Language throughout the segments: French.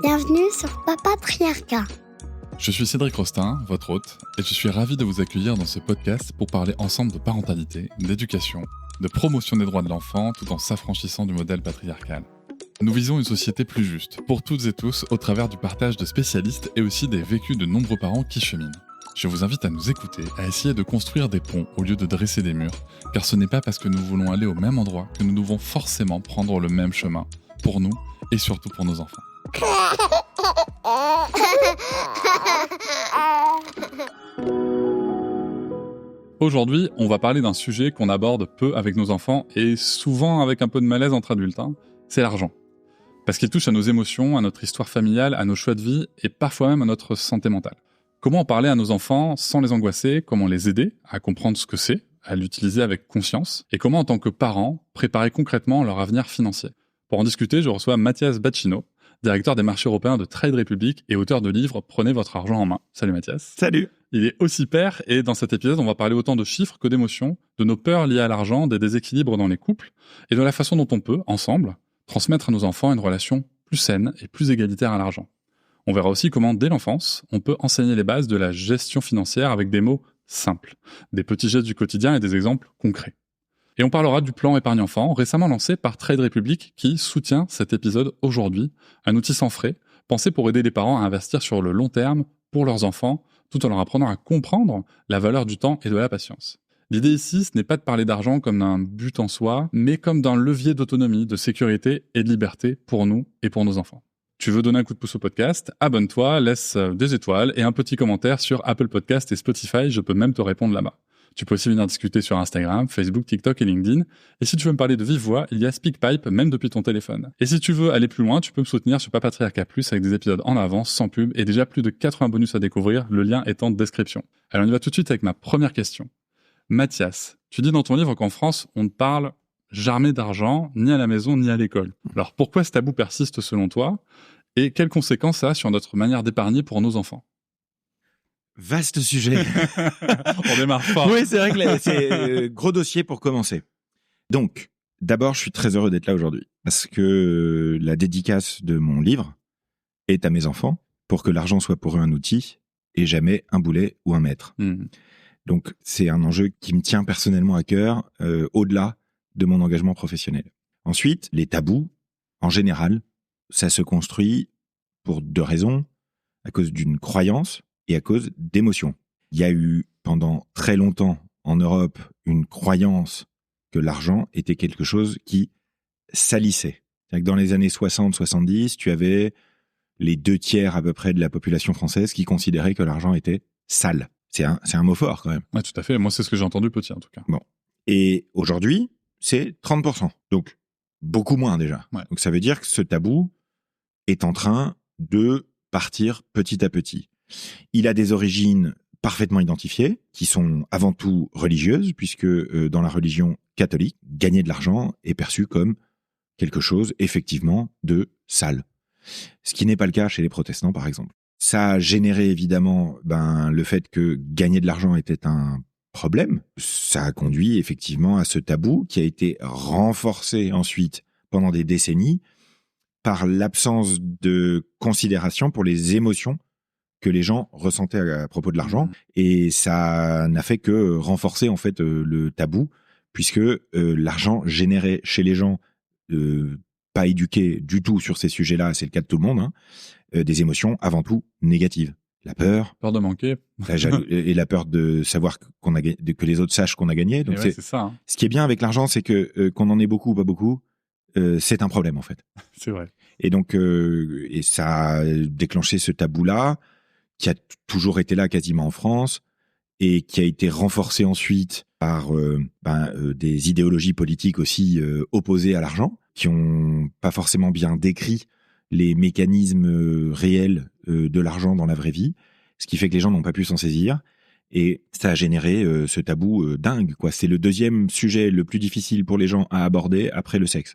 Bienvenue sur Papatriarcat. Je suis Cédric Rostin, votre hôte, et je suis ravi de vous accueillir dans ce podcast pour parler ensemble de parentalité, d'éducation, de promotion des droits de l'enfant tout en s'affranchissant du modèle patriarcal. Nous visons une société plus juste, pour toutes et tous, au travers du partage de spécialistes et aussi des vécus de nombreux parents qui cheminent. Je vous invite à nous écouter, à essayer de construire des ponts au lieu de dresser des murs, car ce n'est pas parce que nous voulons aller au même endroit que nous devons forcément prendre le même chemin, pour nous et surtout pour nos enfants. Aujourd'hui, on va parler d'un sujet qu'on aborde peu avec nos enfants et souvent avec un peu de malaise entre adultes, c'est l'argent. Parce qu'il touche à nos émotions, à notre histoire familiale, à nos choix de vie et parfois même à notre santé mentale. Comment en parler à nos enfants sans les angoisser? Comment les aider à comprendre ce que c'est, à l'utiliser avec conscience? Et comment, en tant que parents, préparer concrètement leur avenir financier? Pour en discuter, je reçois Mathias Bacchino, directeur des marchés européens de Trade Republic et auteur de livre « Prenez votre argent en main ». Salut Mathias. Salut. Il est aussi père et dans cet épisode, on va parler autant de chiffres que d'émotions, de nos peurs liées à l'argent, des déséquilibres dans les couples et de la façon dont on peut, ensemble, transmettre à nos enfants une relation plus saine et plus égalitaire à l'argent. On verra aussi comment, dès l'enfance, on peut enseigner les bases de la gestion financière avec des mots simples, des petits gestes du quotidien et des exemples concrets. Et on parlera du plan épargne enfant, récemment lancé par Trade Republic, qui soutient cet épisode aujourd'hui, un outil sans frais, pensé pour aider les parents à investir sur le long terme pour leurs enfants, tout en leur apprenant à comprendre la valeur du temps et de la patience. L'idée ici, ce n'est pas de parler d'argent comme d'un but en soi, mais comme d'un levier d'autonomie, de sécurité et de liberté pour nous et pour nos enfants. Tu veux donner un coup de pouce au podcast? Abonne-toi, laisse des étoiles et un petit commentaire sur Apple Podcast et Spotify, je peux même te répondre là-bas. Tu peux aussi venir discuter sur Instagram, Facebook, TikTok et LinkedIn. Et si tu veux me parler de vive voix, il y a SpeakPipe, même depuis ton téléphone. Et si tu veux aller plus loin, tu peux me soutenir sur Papatriarcat Plus avec des épisodes en avance, sans pub, et déjà plus de 80 bonus à découvrir, le lien est en description. Alors on y va tout de suite avec ma première question. Mathias, tu dis dans ton livre qu'en France, on ne parle jamais d'argent, ni à la maison, ni à l'école. Alors pourquoi ce tabou persiste selon toi? Et quelles conséquences ça a sur notre manière d'épargner pour nos enfants? Vaste sujet. On démarre fort. Oui, c'est vrai que c'est gros dossier pour commencer. Donc, d'abord, je suis très heureux d'être là aujourd'hui parce que la dédicace de mon livre est à mes enfants pour que l'argent soit pour eux un outil et jamais un boulet ou un maître. Donc, c'est un enjeu qui me tient personnellement à cœur au-delà de mon engagement professionnel. Ensuite, les tabous, en général, ça se construit pour deux raisons, à cause d'une croyance et à cause d'émotions. Il y a eu pendant très longtemps en Europe une croyance que l'argent était quelque chose qui salissait. C'est-à-dire que dans les années 60-70, tu avais les 2/3 à peu près de la population française qui considérait que l'argent était sale. C'est un mot fort quand même. Ouais, tout à fait. Moi, c'est ce que j'ai entendu petit en tout cas. Bon. Et aujourd'hui, c'est 30%. Donc, beaucoup moins déjà. Ouais. Donc, ça veut dire que ce tabou est en train de partir petit à petit. Il a des origines parfaitement identifiées, qui sont avant tout religieuses, puisque dans la religion catholique, gagner de l'argent est perçu comme quelque chose, effectivement, de sale. Ce qui n'est pas le cas chez les protestants, par exemple. Ça a généré, évidemment, le fait que gagner de l'argent était un problème. Ça a conduit, effectivement, à ce tabou qui a été renforcé ensuite pendant des décennies par l'absence de considération pour les émotions que les gens ressentaient à propos de l'argent. Et ça n'a fait que renforcer en fait le tabou, puisque l'argent générait chez les gens pas éduqués du tout sur ces sujets-là, c'est le cas de tout le monde, des émotions avant tout négatives. La peur. Peur de manquer. Et la peur de savoir que les autres sachent qu'on a gagné. Donc c'est ça. Ce qui est bien avec l'argent, c'est que qu'on en ait beaucoup ou pas beaucoup, c'est un problème en fait. C'est vrai. Et donc, et ça a déclenché ce tabou-là, qui a toujours été là quasiment en France, et qui a été renforcé ensuite par des idéologies politiques aussi opposées à l'argent, qui ont pas forcément bien décrit les mécanismes réels de l'argent dans la vraie vie, ce qui fait que les gens n'ont pas pu s'en saisir. Et ça a généré ce tabou dingue, quoi. C'est le deuxième sujet le plus difficile pour les gens à aborder après le sexe.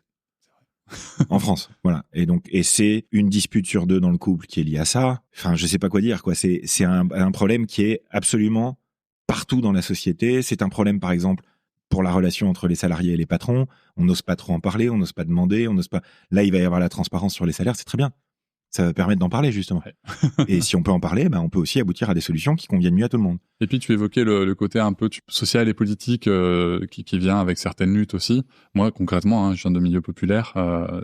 En France, voilà. Et c'est une dispute sur deux dans le couple qui est liée à ça. Enfin, je sais pas quoi dire, quoi. C'est un problème qui est absolument partout dans la société. C'est un problème, par exemple, pour la relation entre les salariés et les patrons. On n'ose pas trop en parler, on n'ose pas demander, on n'ose pas. Là, il va y avoir la transparence sur les salaires, c'est très bien. ça va permettre d'en parler justement. Ouais. Et si on peut en parler, on peut aussi aboutir à des solutions qui conviennent mieux à tout le monde. Et puis tu évoquais le côté un peu social et politique qui vient avec certaines luttes aussi. Moi concrètement, je viens de milieu populaire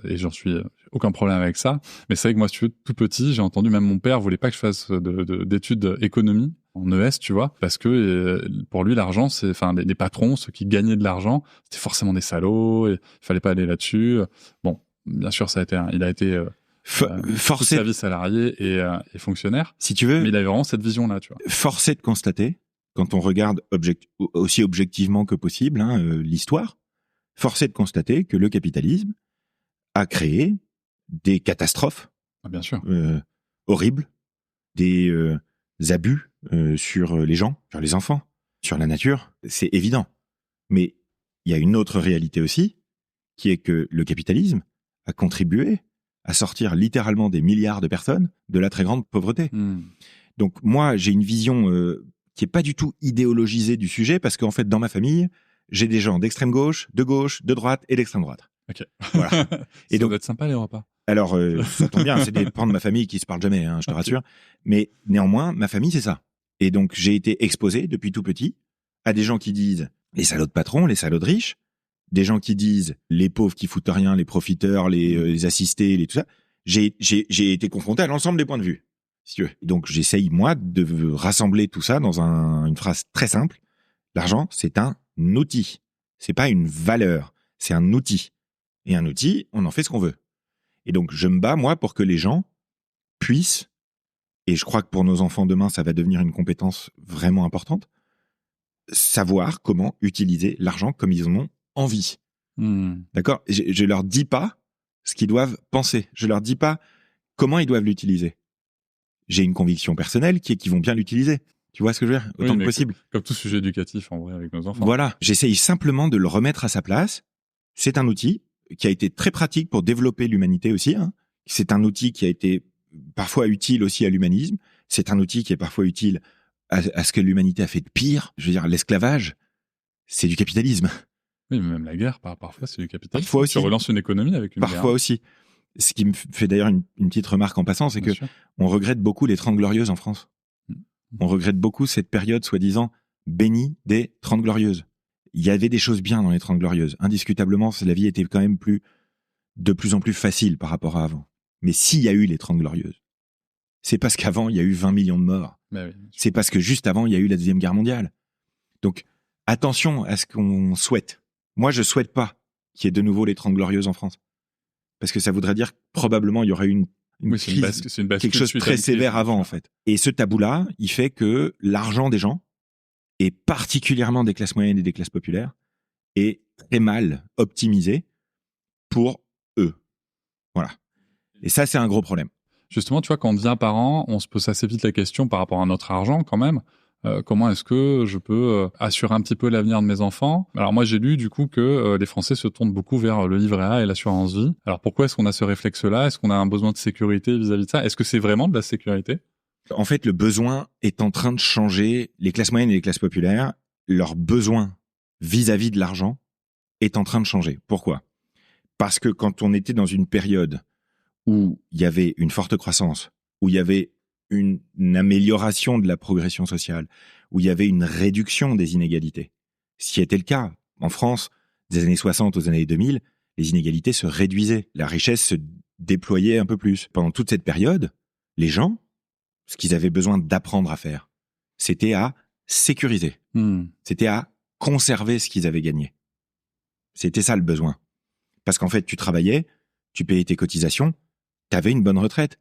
et j'en suis aucun problème avec ça. Mais c'est vrai que moi, si tu veux, tout petit, j'ai entendu même mon père voulait pas que je fasse d'études d'économie en ES, tu vois, parce que pour lui l'argent, c'est, enfin les patrons, ceux qui gagnaient de l'argent, c'était forcément des salauds et il fallait pas aller là-dessus. Bon, bien sûr, il a été toute sa vie salarié et fonctionnaire. Si tu veux, mais il avait vraiment cette vision-là, tu vois. Forcé de constater, quand on regarde aussi objectivement que possible l'histoire, forcé de constater que le capitalisme a créé des catastrophes bien sûr. horribles, des abus sur les gens, sur les enfants, sur la nature. C'est évident. Mais il y a une autre réalité aussi, qui est que le capitalisme a contribué à sortir littéralement des milliards de personnes de la très grande pauvreté. Donc moi, j'ai une vision qui est pas du tout idéologisée du sujet, parce qu'en fait, dans ma famille, j'ai des gens d'extrême gauche, de droite et d'extrême droite. Ok. Voilà. Et donc, ça doit être sympa les repas. Alors, ça tombe bien, c'est des pans de ma famille qui se parlent jamais, je te rassure. Mais néanmoins, ma famille, c'est ça. Et donc, j'ai été exposé depuis tout petit à des gens qui disent les salauds de patrons, les salauds de riches, des gens qui disent les pauvres qui foutent rien, les profiteurs, les assistés, tout ça. J'ai été confronté à l'ensemble des points de vue, si tu veux. Et donc, j'essaye, moi, de rassembler tout ça dans une phrase très simple. L'argent, c'est un outil. C'est pas une valeur. C'est un outil. Et un outil, on en fait ce qu'on veut. Et donc, je me bats, moi, pour que les gens puissent, et je crois que pour nos enfants demain, ça va devenir une compétence vraiment importante, savoir comment utiliser l'argent comme ils en ont envie. D'accord ? Je leur dis pas ce qu'ils doivent penser. Je leur dis pas comment ils doivent l'utiliser. J'ai une conviction personnelle qui est qu'ils vont bien l'utiliser. Tu vois ce que je veux dire ? Autant que possible. Comme tout sujet éducatif, en vrai, avec nos enfants. Voilà. J'essaye simplement de le remettre à sa place. C'est un outil qui a été très pratique pour développer l'humanité aussi. C'est un outil qui a été parfois utile aussi à l'humanisme. C'est un outil qui est parfois utile à ce que l'humanité a fait de pire. Je veux dire, l'esclavage, c'est du capitalisme. Oui, mais même la guerre, parfois, c'est du capitalisme. Parfois aussi. Tu relances une économie avec une guerre. Parfois aussi. Ce qui me fait d'ailleurs une petite remarque en passant, c'est que on regrette beaucoup les 30 Glorieuses en France. On regrette beaucoup cette période soi-disant bénie des 30 Glorieuses. Il y avait des choses bien dans les 30 Glorieuses. Indiscutablement, la vie était quand même de plus en plus facile par rapport à avant. Mais s'il y a eu les 30 Glorieuses, c'est parce qu'avant, il y a eu 20 millions de morts. Oui, c'est parce que juste avant, il y a eu la Deuxième Guerre mondiale. Donc, attention à ce qu'on souhaite. Moi, je souhaite pas qu'il y ait de nouveau les 30 Glorieuses en France. Parce que ça voudrait dire que probablement il y aurait une crise, quelque chose de très sévère avant, en fait. Et ce tabou-là, il fait que l'argent des gens, et particulièrement des classes moyennes et des classes populaires, est très mal optimisé pour eux. Voilà. Et ça, c'est un gros problème. Justement, tu vois, quand on devient parent, on se pose assez vite la question par rapport à notre argent, quand même. Comment est-ce que je peux assurer un petit peu l'avenir de mes enfants ? Alors moi, j'ai lu du coup que les Français se tournent beaucoup vers le livret A et l'assurance vie. Alors pourquoi est-ce qu'on a ce réflexe-là ? Est-ce qu'on a un besoin de sécurité vis-à-vis de ça ? Est-ce que c'est vraiment de la sécurité ? En fait, le besoin est en train de changer. Les classes moyennes et les classes populaires, leur besoin vis-à-vis de l'argent est en train de changer. Pourquoi ? Parce que quand on était dans une période où il y avait une forte croissance, où il y avait une amélioration de la progression sociale, où il y avait une réduction des inégalités. Ce qui était le cas en France, des années 60 aux années 2000, les inégalités se réduisaient, la richesse se déployait un peu plus. Pendant toute cette période, les gens, ce qu'ils avaient besoin d'apprendre à faire, c'était à sécuriser, c'était à conserver ce qu'ils avaient gagné. C'était ça le besoin. Parce qu'en fait, tu travaillais, tu payais tes cotisations, tu avais une bonne retraite.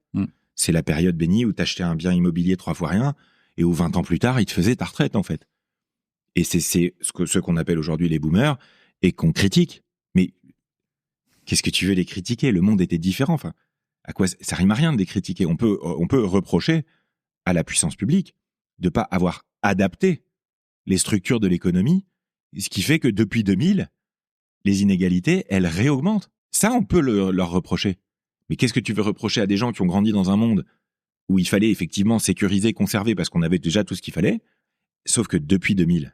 C'est la période bénie où t'achetais un bien immobilier 3 fois rien et où 20 ans plus tard, il te faisait ta retraite, en fait. Et c'est ce qu'on appelle aujourd'hui les boomers et qu'on critique. Mais qu'est-ce que tu veux les critiquer ? Le monde était différent. Enfin, à quoi ça rime à rien de les critiquer ? On peut reprocher à la puissance publique de pas avoir adapté les structures de l'économie, ce qui fait que depuis 2000, les inégalités, elles réaugmentent. Ça, on peut leur reprocher. Mais qu'est-ce que tu veux reprocher à des gens qui ont grandi dans un monde où il fallait effectivement sécuriser, conserver, parce qu'on avait déjà tout ce qu'il fallait, sauf que depuis 2000,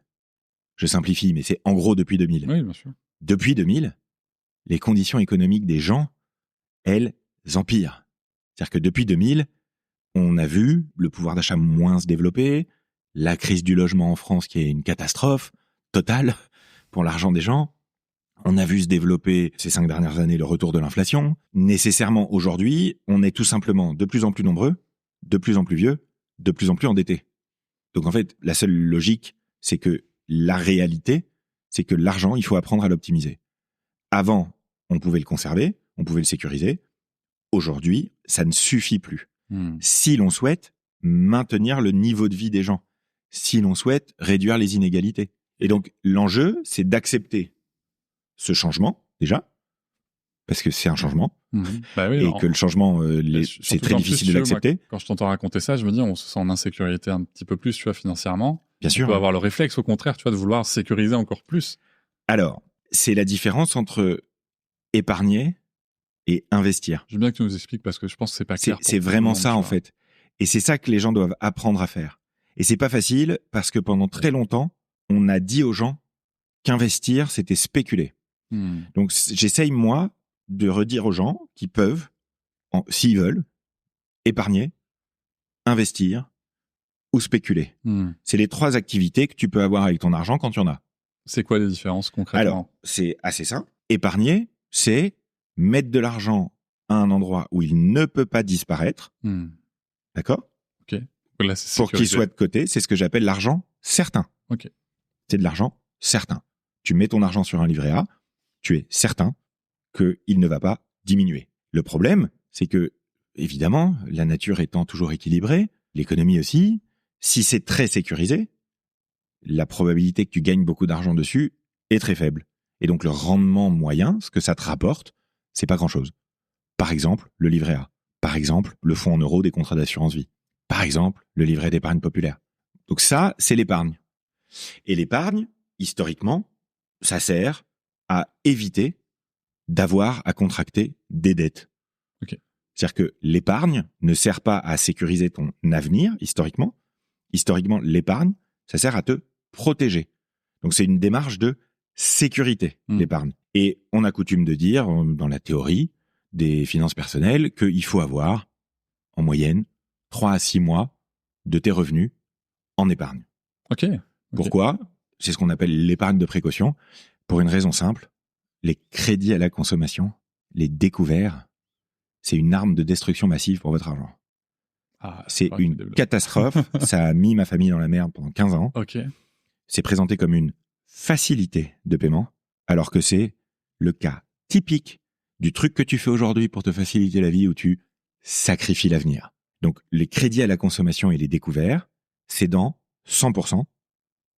je simplifie, mais c'est en gros depuis 2000. Oui, bien sûr. Depuis 2000, les conditions économiques des gens, elles empirent. C'est-à-dire que depuis 2000, on a vu le pouvoir d'achat moins se développer, la crise du logement en France qui est une catastrophe totale pour l'argent des gens. On a vu se développer ces 5 dernières années le retour de l'inflation. Nécessairement, aujourd'hui, on est tout simplement de plus en plus nombreux, de plus en plus vieux, de plus en plus endettés. Donc en fait, la seule logique, c'est que la réalité, c'est que l'argent, il faut apprendre à l'optimiser. Avant, on pouvait le conserver, on pouvait le sécuriser. Aujourd'hui, ça ne suffit plus. Si l'on souhaite maintenir le niveau de vie des gens, si l'on souhaite réduire les inégalités. Et donc, l'enjeu, c'est d'accepter ce changement, déjà, parce que c'est un changement, Bah oui, et que le changement, c'est très difficile de l'accepter. Moi, quand je t'entends raconter ça, je me dis, on se sent en insécurité un petit peu plus, tu vois, financièrement. Bien sûr. On peut avoir le réflexe, au contraire, tu vois, de vouloir sécuriser encore plus. Alors, c'est la différence entre épargner et investir. Je veux bien que tu nous expliques, parce que je pense que c'est pas clair. C'est vraiment ça, en fait. Et c'est ça que les gens doivent apprendre à faire. Et c'est pas facile, parce que pendant très longtemps, on a dit aux gens qu'investir, c'était spéculer. Donc, j'essaye, moi, de redire aux gens qui peuvent, s'ils veulent, épargner, investir ou spéculer. C'est les 3 activités que tu peux avoir avec ton argent quand tu en as. C'est quoi les différences concrètement? Alors, c'est assez simple. Épargner, c'est mettre de l'argent à un endroit où il ne peut pas disparaître. D'accord? Ok. Là, c'est pour qu'il soit de côté, c'est ce que j'appelle l'argent certain. Ok. C'est de l'argent certain. Tu mets ton argent sur un livret A, tu es certain qu'il ne va pas diminuer. Le problème, c'est que, évidemment, la nature étant toujours équilibrée, l'économie aussi, si c'est très sécurisé, la probabilité que tu gagnes beaucoup d'argent dessus est très faible. Et donc le rendement moyen, ce que ça te rapporte, c'est pas grand-chose. Par exemple, le livret A. Par exemple, le fonds en euros des contrats d'assurance vie. Par exemple, le livret d'épargne populaire. Donc ça, c'est l'épargne. Et l'épargne, historiquement, ça sert à éviter d'avoir à contracter des dettes. Okay. C'est-à-dire que l'épargne ne sert pas à sécuriser ton avenir, historiquement. Historiquement, l'épargne, ça sert à te protéger. Donc c'est une démarche de sécurité, l'épargne. Et on a coutume de dire, dans la théorie des finances personnelles, qu'il faut avoir, en moyenne, 3 à 6 mois de tes revenus en épargne. Ok. Pourquoi? C'est ce qu'on appelle l'épargne de précaution. Pour une raison simple, les crédits à la consommation, les découverts, c'est une arme de destruction massive pour votre argent. C'est une catastrophe. Ça a mis ma famille dans la merde pendant 15 ans. Ok. C'est présenté comme une facilité de paiement, alors que c'est le cas typique du truc que tu fais aujourd'hui pour te faciliter la vie où tu sacrifies l'avenir. Donc, les crédits à la consommation et les découverts, c'est dans 100%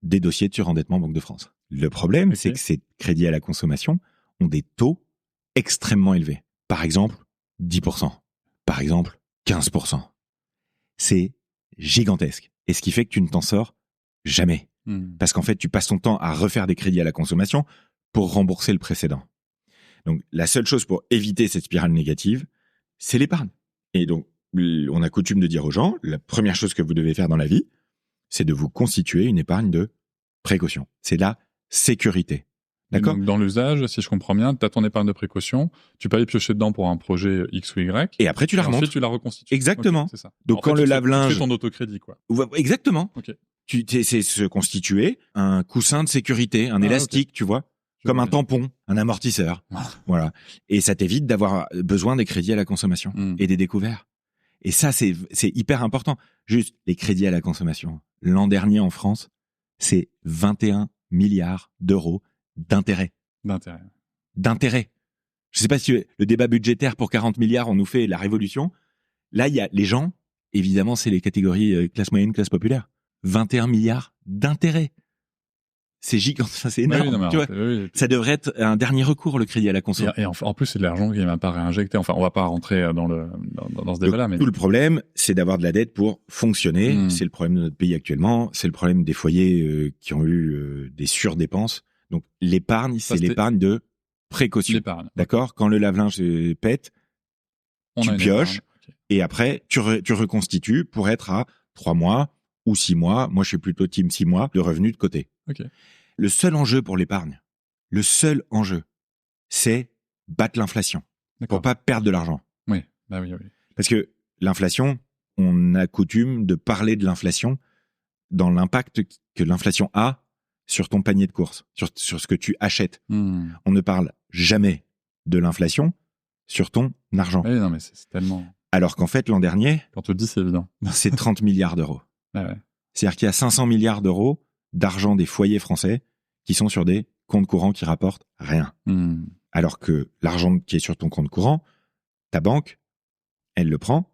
des dossiers de surendettement Banque de France. Le problème, c'est que ces crédits à la consommation ont des taux extrêmement élevés. Par exemple, 10%. Par exemple, 15%. C'est gigantesque. Et ce qui fait que tu ne t'en sors jamais. Parce qu'en fait, tu passes ton temps à refaire des crédits à la consommation pour rembourser le précédent. Donc, la seule chose pour éviter cette spirale négative, c'est l'épargne. Et donc, on a coutume de dire aux gens, la première chose que vous devez faire dans la vie, c'est de vous constituer une épargne de précaution. C'est la sécurité. D'accord ? Donc, dans l'usage, si je comprends bien, tu as ton épargne de précaution, tu peux aller piocher dedans pour un projet X ou Y. Et après, tu la remontes. Ensuite, tu la reconstitues. Exactement. Okay, c'est ça. Donc, quand le lave-linge... Tu fais ton autocrédit, quoi. Exactement. Okay. C'est se constituer un coussin de sécurité, un élastique, tu vois, comme un tampon, un amortisseur. Voilà. Et ça t'évite d'avoir besoin des crédits à la consommation et des découverts. Et ça, c'est hyper important. Juste les crédits à la consommation. L'an dernier, en France, c'est 21 milliards d'euros d'intérêt. D'intérêt. Je sais pas si le débat budgétaire pour 40 milliards, on nous fait la révolution. Là, il y a les gens, évidemment, c'est les catégories classe moyenne, classe populaire. 21 milliards d'intérêts. C'est gigantesque, c'est énorme. Tu vois, ça devrait être un dernier recours, le crédit à la conso. Et en plus, c'est de l'argent qui n'est même pas réinjecté. Enfin, on va pas rentrer dans ce débat-là. Mais... Tout le problème, c'est d'avoir de la dette pour fonctionner. C'est le problème de notre pays actuellement. C'est le problème des foyers qui ont eu des surdépenses. Donc, l'épargne, c'est l'épargne de précaution. L'épargne. D'accord ? Quand le lave-linge pète, tu pioches et après, tu reconstitues pour être à 3 mois ou 6 mois. Moi, je suis plutôt team 6 mois de revenus de côté. Okay. Le seul enjeu pour l'épargne, c'est battre l'inflation pour pas perdre de l'argent. Oui. Parce que l'inflation, on a coutume de parler de l'inflation dans l'impact que l'inflation a sur ton panier de courses, sur ce que tu achètes. On ne parle jamais de l'inflation sur ton argent. Oui, non, mais c'est tellement... Alors qu'en fait, l'an dernier, Quand tu le dis, c'est évident. c'est 30 milliards d'euros. Ah ouais. C'est-à-dire qu'il y a 500 milliards d'euros d'argent des foyers français qui sont sur des comptes courants qui rapportent rien. Alors que l'argent qui est sur ton compte courant, ta banque, elle le prend,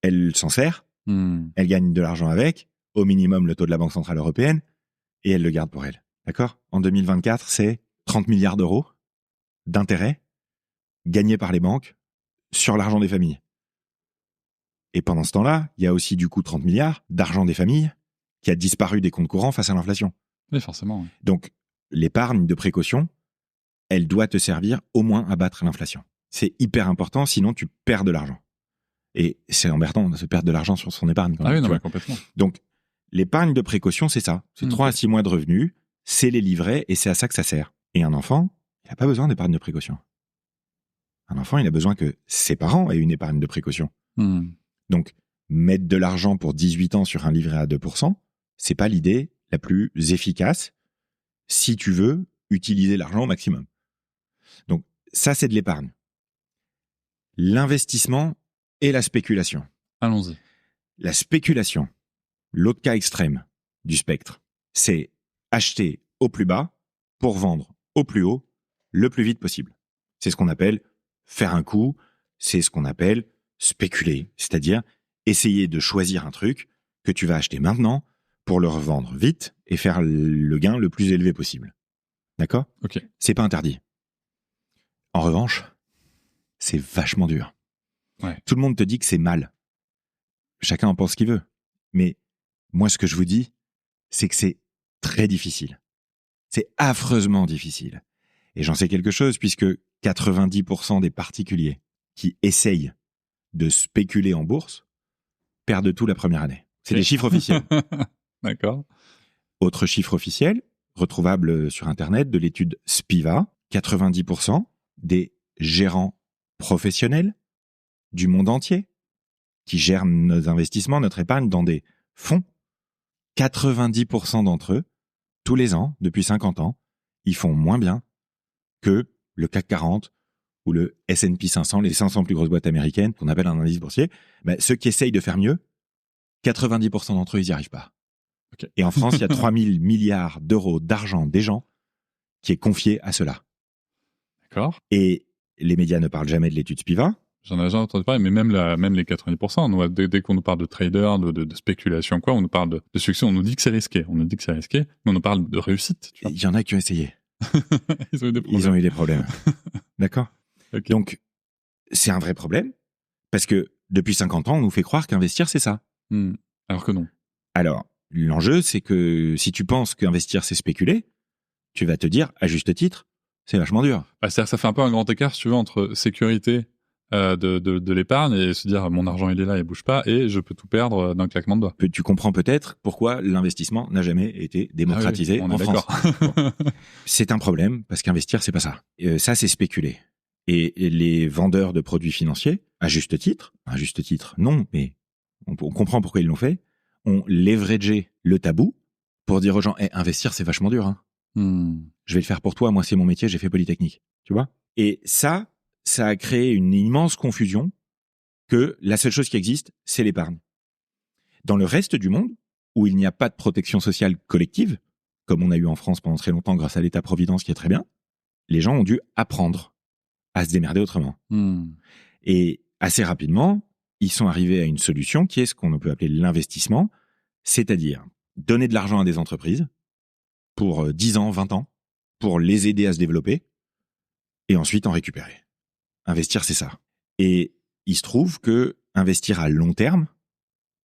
elle s'en sert, elle gagne de l'argent avec, au minimum le taux de la Banque Centrale Européenne, et elle le garde pour elle. D'accord ? En 2024, c'est 30 milliards d'euros d'intérêts gagnés par les banques sur l'argent des familles. Et pendant ce temps-là, il y a aussi du coup 30 milliards d'argent des familles qui a disparu des comptes courants face à l'inflation. Oui, forcément. Oui. Donc, l'épargne de précaution, elle doit te servir au moins à battre l'inflation. C'est hyper important, sinon tu perds de l'argent. Et c'est emmerdant de se perdre de l'argent sur son épargne. Quand même, Oui, non, tu mais vois. complètement. Donc, l'épargne de précaution, c'est ça. C'est 3 à 6 mois de revenus, c'est les livrets et c'est à ça que ça sert. Et un enfant, il n'a pas besoin d'épargne de précaution. Un enfant, il a besoin que ses parents aient une épargne de précaution. Donc, mettre de l'argent pour 18 ans sur un livret à 2%, c'est pas l'idée la plus efficace si tu veux utiliser l'argent au maximum. Donc, ça, c'est de l'épargne. L'investissement et la spéculation. Allons-y. La spéculation, l'autre cas extrême du spectre, c'est acheter au plus bas pour vendre au plus haut le plus vite possible. C'est ce qu'on appelle faire un coup, c'est ce qu'on appelle spéculer, c'est-à-dire essayer de choisir un truc que tu vas acheter maintenant pour le revendre vite et faire le gain le plus élevé possible. D'accord ? Ok. C'est pas interdit. En revanche, c'est vachement dur. Ouais. Tout le monde te dit que c'est mal. Chacun en pense ce qu'il veut. Mais moi, ce que je vous dis, c'est que c'est très difficile. C'est affreusement difficile. Et j'en sais quelque chose puisque 90% des particuliers qui essayent de spéculer en bourse perdent tout la première année. C'est des chiffres officiels. D'accord. Autre chiffre officiel, retrouvable sur Internet, de l'étude Spiva, 90% des gérants professionnels du monde entier qui gèrent nos investissements, notre épargne dans des fonds, 90% d'entre eux, tous les ans, depuis 50 ans, ils font moins bien que le CAC 40 ou le S&P 500, les 500 plus grosses boîtes américaines, qu'on appelle un indice boursier. Ben, ceux qui essayent de faire mieux, 90% d'entre eux, ils n'y arrivent pas. Okay. Et en France, il y a 3 000 milliards d'euros d'argent des gens qui est confié à cela. D'accord. Et les médias ne parlent jamais de l'étude Spiva. J'en ai déjà entendu parler, mais même les 90%, nous, dès qu'on nous parle de traders, de spéculation, quoi, on nous parle de succès, on nous dit que c'est risqué. On nous dit que c'est risqué, mais on nous parle de réussite. Tu vois. Il y en a qui ont essayé. Ils ont eu des problèmes. Ils ont eu des problèmes. D'accord ? Okay. Donc, c'est un vrai problème, parce que depuis 50 ans, on nous fait croire qu'investir, c'est ça. Alors que non. Alors, l'enjeu, c'est que si tu penses qu'investir, c'est spéculer, tu vas te dire, à juste titre, c'est vachement dur. C'est-à-dire que ça fait un peu un grand écart, si tu veux, entre sécurité de l'épargne et se dire mon argent il est là, il bouge pas et je peux tout perdre d'un claquement de doigts. Tu comprends peut-être pourquoi l'investissement n'a jamais été démocratisé en France. Bon. C'est un problème parce qu'investir c'est pas ça. Ça c'est spéculer. Et les vendeurs de produits financiers, à juste titre non, mais on comprend pourquoi ils l'ont fait, ont leveragé le tabou pour dire aux gens investir c'est vachement dur. Hein. Je vais le faire pour toi, moi c'est mon métier, j'ai fait Polytechnique. Tu vois ? Et ça a créé une immense confusion que la seule chose qui existe, c'est l'épargne. Dans le reste du monde, où il n'y a pas de protection sociale collective, comme on a eu en France pendant très longtemps grâce à l'État-providence qui est très bien, les gens ont dû apprendre à se démerder autrement. Et assez rapidement, ils sont arrivés à une solution qui est ce qu'on peut appeler l'investissement, c'est-à-dire donner de l'argent à des entreprises pour 10 ans, 20 ans, pour les aider à se développer, et ensuite en récupérer. Investir, c'est ça. Et il se trouve que investir à long terme,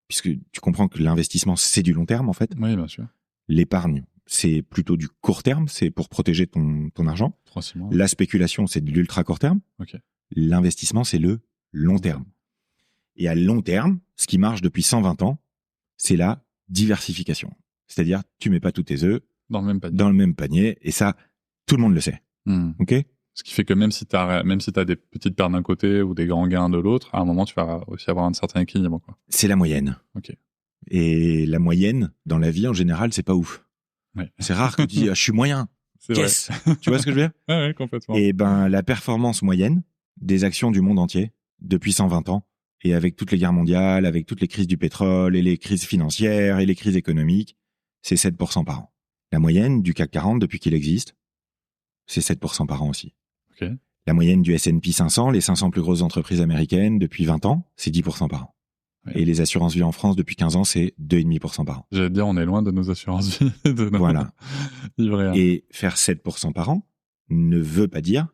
puisque tu comprends que l'investissement, c'est du long terme, en fait. Oui, bien sûr. L'épargne, c'est plutôt du court terme, c'est pour protéger ton argent. 3-6 mois. La spéculation, c'est de l'ultra court terme. Okay. L'investissement, c'est le long terme. Et à long terme, ce qui marche depuis 120 ans, c'est la diversification. C'est-à-dire, tu mets pas tous tes œufs dans le même panier. Dans le même panier. Et ça, tout le monde le sait. OK ? Ce qui fait que même si t'as des petites pertes d'un côté ou des grands gains de l'autre, à un moment, tu vas aussi avoir un certain équilibre, quoi. C'est la moyenne. Ok. Et la moyenne, dans la vie, en général, c'est pas ouf. Ouais. C'est rare que tu dis, je suis moyen. C'est Yes. Tu vois ce que je veux dire? Ouais, complètement. Et ben, la performance moyenne des actions du monde entier, depuis 120 ans, et avec toutes les guerres mondiales, avec toutes les crises du pétrole, et les crises financières, et les crises économiques, c'est 7% par an. La moyenne du CAC 40, depuis qu'il existe, c'est 7% par an aussi. Ok. La moyenne du S&P 500, les 500 plus grosses entreprises américaines, depuis 20 ans, c'est 10% par an. Ouais. Et les assurances vie en France, depuis 15 ans, c'est 2,5% par an. J'allais te dire, on est loin de nos assurances vie, de nos Voilà. livrets A. Et faire 7% par an ne veut pas dire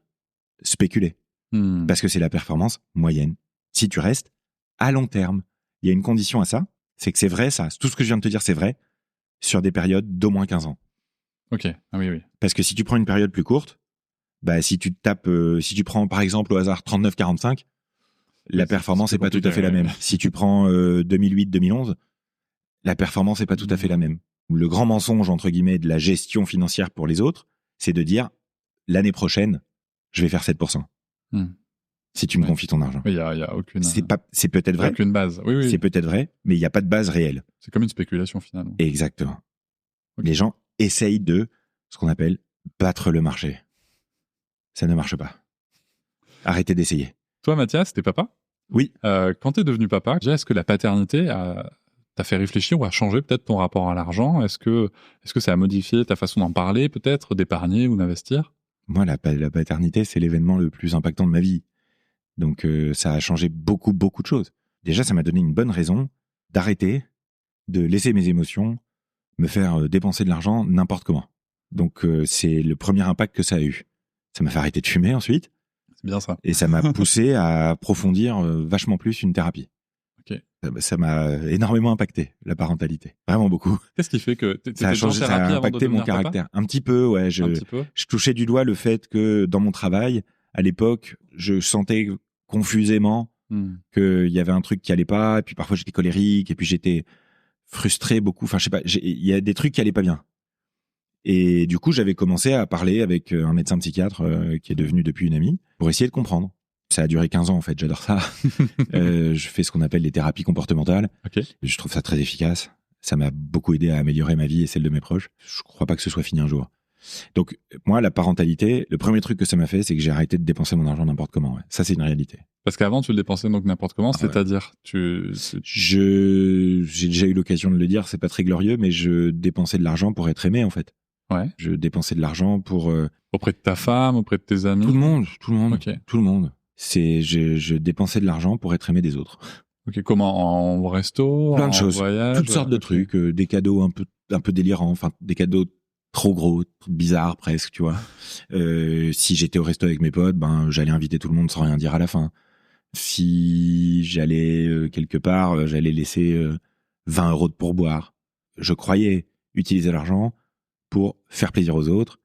spéculer. Parce que c'est la performance moyenne. Si tu restes à long terme, il y a une condition à ça, c'est que c'est vrai ça. Tout ce que je viens de te dire, c'est vrai sur des périodes d'au moins 15 ans. Ok. Ah oui, oui. Parce que si tu prends une période plus courte, bah, si tu prends par exemple au hasard 39-45, la performance n'est pas tout à fait la même. Si tu prends 2008-2011, la performance n'est pas tout à fait la même. Le grand mensonge, entre guillemets, de la gestion financière pour les autres, c'est de dire, l'année prochaine, je vais faire 7%. Si tu me confies ton argent. Il y a aucune. C'est peut-être vrai. Aucune base. Oui, oui. C'est peut-être vrai, mais il n'y a pas de base réelle. C'est comme une spéculation finalement. Exactement. Okay. Les gens essayent de ce qu'on appelle battre le marché. Ça ne marche pas. Arrêtez d'essayer. Toi, Mathias, t'es papa? Oui. Quand t'es devenu papa, déjà, est-ce que la paternité t'a fait réfléchir ou a changé peut-être ton rapport à l'argent? Est-ce que ça a modifié ta façon d'en parler, peut-être, d'épargner ou d'investir? Moi, la paternité, c'est l'événement le plus impactant de ma vie. Donc, ça a changé beaucoup, beaucoup de choses. Déjà, ça m'a donné une bonne raison d'arrêter de laisser mes émotions me faire dépenser de l'argent n'importe comment. Donc, c'est le premier impact que ça a eu. Ça m'a fait arrêter de fumer ensuite. C'est bien ça. Et ça m'a poussé à approfondir vachement plus une thérapie. Ok. Ça m'a énormément impacté, la parentalité. Vraiment beaucoup. Qu'est-ce qui fait que t'étais ça a impacté mon caractère. Un petit peu, ouais. Je touchais du doigt le fait que dans mon travail, à l'époque, je sentais confusément qu'il y avait un truc qui allait pas, et puis parfois j'étais colérique, et puis j'étais frustré beaucoup. Enfin, je sais pas, il y a des trucs qui allaient pas bien. Et du coup, j'avais commencé à parler avec un médecin psychiatre qui est devenu depuis une amie pour essayer de comprendre. Ça a duré 15 ans, en fait. J'adore ça. Je fais ce qu'on appelle les thérapies comportementales. Okay. Je trouve ça très efficace. Ça m'a beaucoup aidé à améliorer ma vie et celle de mes proches. Je crois pas que ce soit fini un jour. Donc, moi, la parentalité, le premier truc que ça m'a fait, c'est que j'ai arrêté de dépenser mon argent n'importe comment. Ouais. Ça, c'est une réalité. Parce qu'avant, tu le dépensais donc n'importe comment, c'est-à-dire j'ai déjà eu l'occasion de le dire, c'est pas très glorieux, mais je dépensais de l'argent pour être aimé, en fait. Ouais. Je dépensais de l'argent pour... auprès de ta femme, auprès de tes amis? Tout le monde. Okay. Tout le monde. Je dépensais de l'argent pour être aimé des autres. Ok, comment? En resto? Plein de choses. Voyage, toutes sortes de trucs, des cadeaux un peu délirants, enfin, des cadeaux trop gros, bizarres presque, tu vois. Si j'étais au resto avec mes potes, ben, j'allais inviter tout le monde sans rien dire à la fin. Si j'allais quelque part, j'allais laisser 20 € de pourboire. Je croyais utiliser l'argent pour faire plaisir aux autres.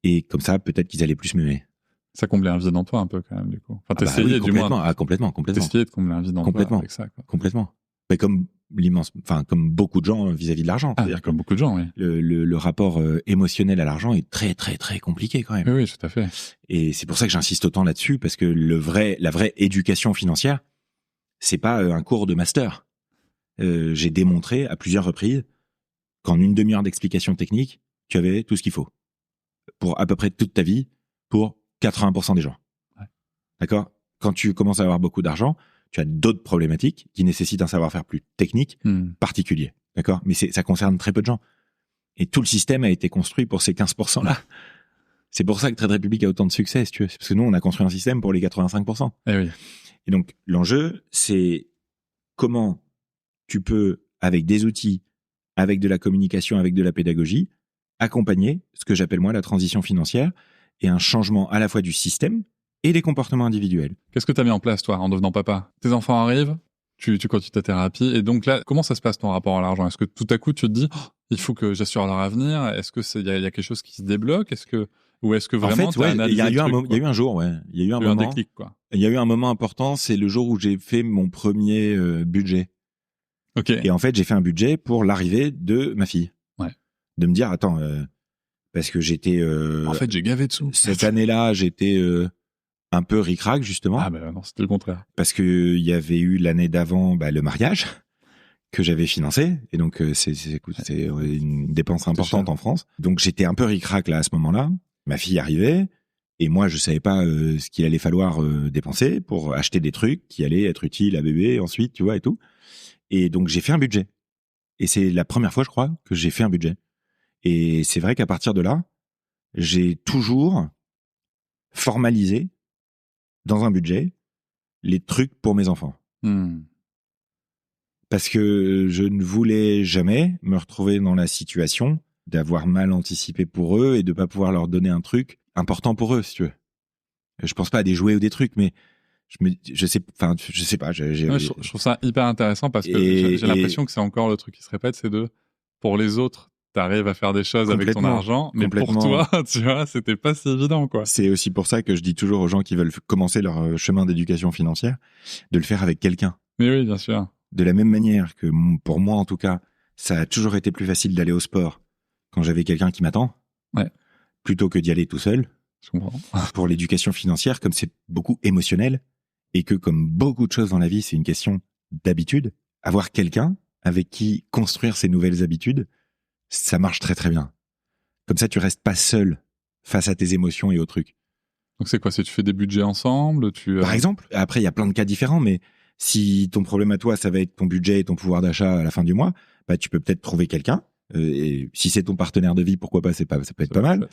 Et comme ça, peut-être qu'ils allaient plus m'aimer. Ça comblait un vide en toi un peu quand même, du coup. Enfin, t'essayais du moins. Ah, complètement. T'essayais de combler un vide en toi avec ça, quoi. Complètement. Mais comme beaucoup de gens vis-à-vis de l'argent. C'est-à-dire comme beaucoup de gens, oui. Le rapport émotionnel à l'argent est très, très, très compliqué quand même. Oui, tout à fait. Et c'est pour ça que j'insiste autant là-dessus, parce que la vraie éducation financière, c'est pas un cours de master. J'ai démontré à plusieurs reprises qu'en une demi-heure d'explication technique, tu avais tout ce qu'il faut. Pour à peu près toute ta vie, pour 80% des gens. Ouais. D'accord? Quand tu commences à avoir beaucoup d'argent, tu as d'autres problématiques qui nécessitent un savoir-faire plus technique, particulier. D'accord? Mais ça concerne très peu de gens. Et tout le système a été construit pour ces 15%-là. C'est pour ça que Trade Republic a autant de succès, si tu veux. Parce que nous, on a construit un système pour les 85%. Eh oui. Et donc, l'enjeu, c'est comment tu peux, avec des outils, avec de la communication, avec de la pédagogie, accompagner ce que j'appelle moi la transition financière et un changement à la fois du système et des comportements individuels. Qu'est-ce que tu as mis en place, toi, en devenant papa? Tes enfants arrivent, tu continues ta thérapie, et donc là, comment ça se passe ton rapport à l'argent? Est-ce que tout à coup, tu te dis, il faut que j'assure leur avenir? Est-ce que il y a quelque chose qui se débloque? Ou est-ce que vraiment en fait, il y a eu un jour, ouais. Il y a eu un moment. Un déclic, quoi. Il y a eu un moment important, c'est le jour où j'ai fait mon premier budget. Ok. Et en fait, j'ai fait un budget pour l'arrivée de ma fille. Ouais. De me dire, attends, parce que j'étais En fait, j'ai gavé de sous. cette année-là, j'étais un peu ric-rac justement. Ah ben non, c'était le contraire. Parce que il y avait eu l'année d'avant le mariage que j'avais financé, et donc c'est une dépense importante en France. Donc j'étais un peu ric-rac là à ce moment-là. Ma fille arrivait et moi je savais pas ce qu'il allait falloir dépenser pour acheter des trucs qui allaient être utiles à bébé ensuite, tu vois, et tout. Et donc j'ai fait un budget. Et c'est la première fois, je crois, que j'ai fait un budget. Et c'est vrai qu'à partir de là, j'ai toujours formalisé dans un budget les trucs pour mes enfants. Parce que je ne voulais jamais me retrouver dans la situation d'avoir mal anticipé pour eux et de pas pouvoir leur donner un truc important pour eux, si tu veux. Je pense pas à des jouets ou des trucs, mais je sais pas. Je trouve ça hyper intéressant parce que j'ai l'impression que c'est encore le truc qui se répète, c'est pour les autres, t'arrives à faire des choses avec ton argent, mais pour toi, tu vois, c'était pas si évident, quoi. C'est aussi pour ça que je dis toujours aux gens qui veulent commencer leur chemin d'éducation financière, de le faire avec quelqu'un. Mais oui, bien sûr. De la même manière que pour moi, en tout cas, ça a toujours été plus facile d'aller au sport quand j'avais quelqu'un qui m'attend, plutôt que d'y aller tout seul. Je comprends. Pour l'éducation financière, comme c'est beaucoup émotionnel, et que comme beaucoup de choses dans la vie, c'est une question d'habitude, avoir quelqu'un avec qui construire ces nouvelles habitudes, ça marche très très bien. Comme ça, tu restes pas seul face à tes émotions et aux trucs. Donc c'est quoi? Si tu fais des budgets ensemble, Par exemple, après il y a plein de cas différents, mais si ton problème à toi, ça va être ton budget et ton pouvoir d'achat à la fin du mois, bah tu peux peut-être trouver quelqu'un. Et si c'est ton partenaire de vie, pourquoi pas, ça peut être pas mal.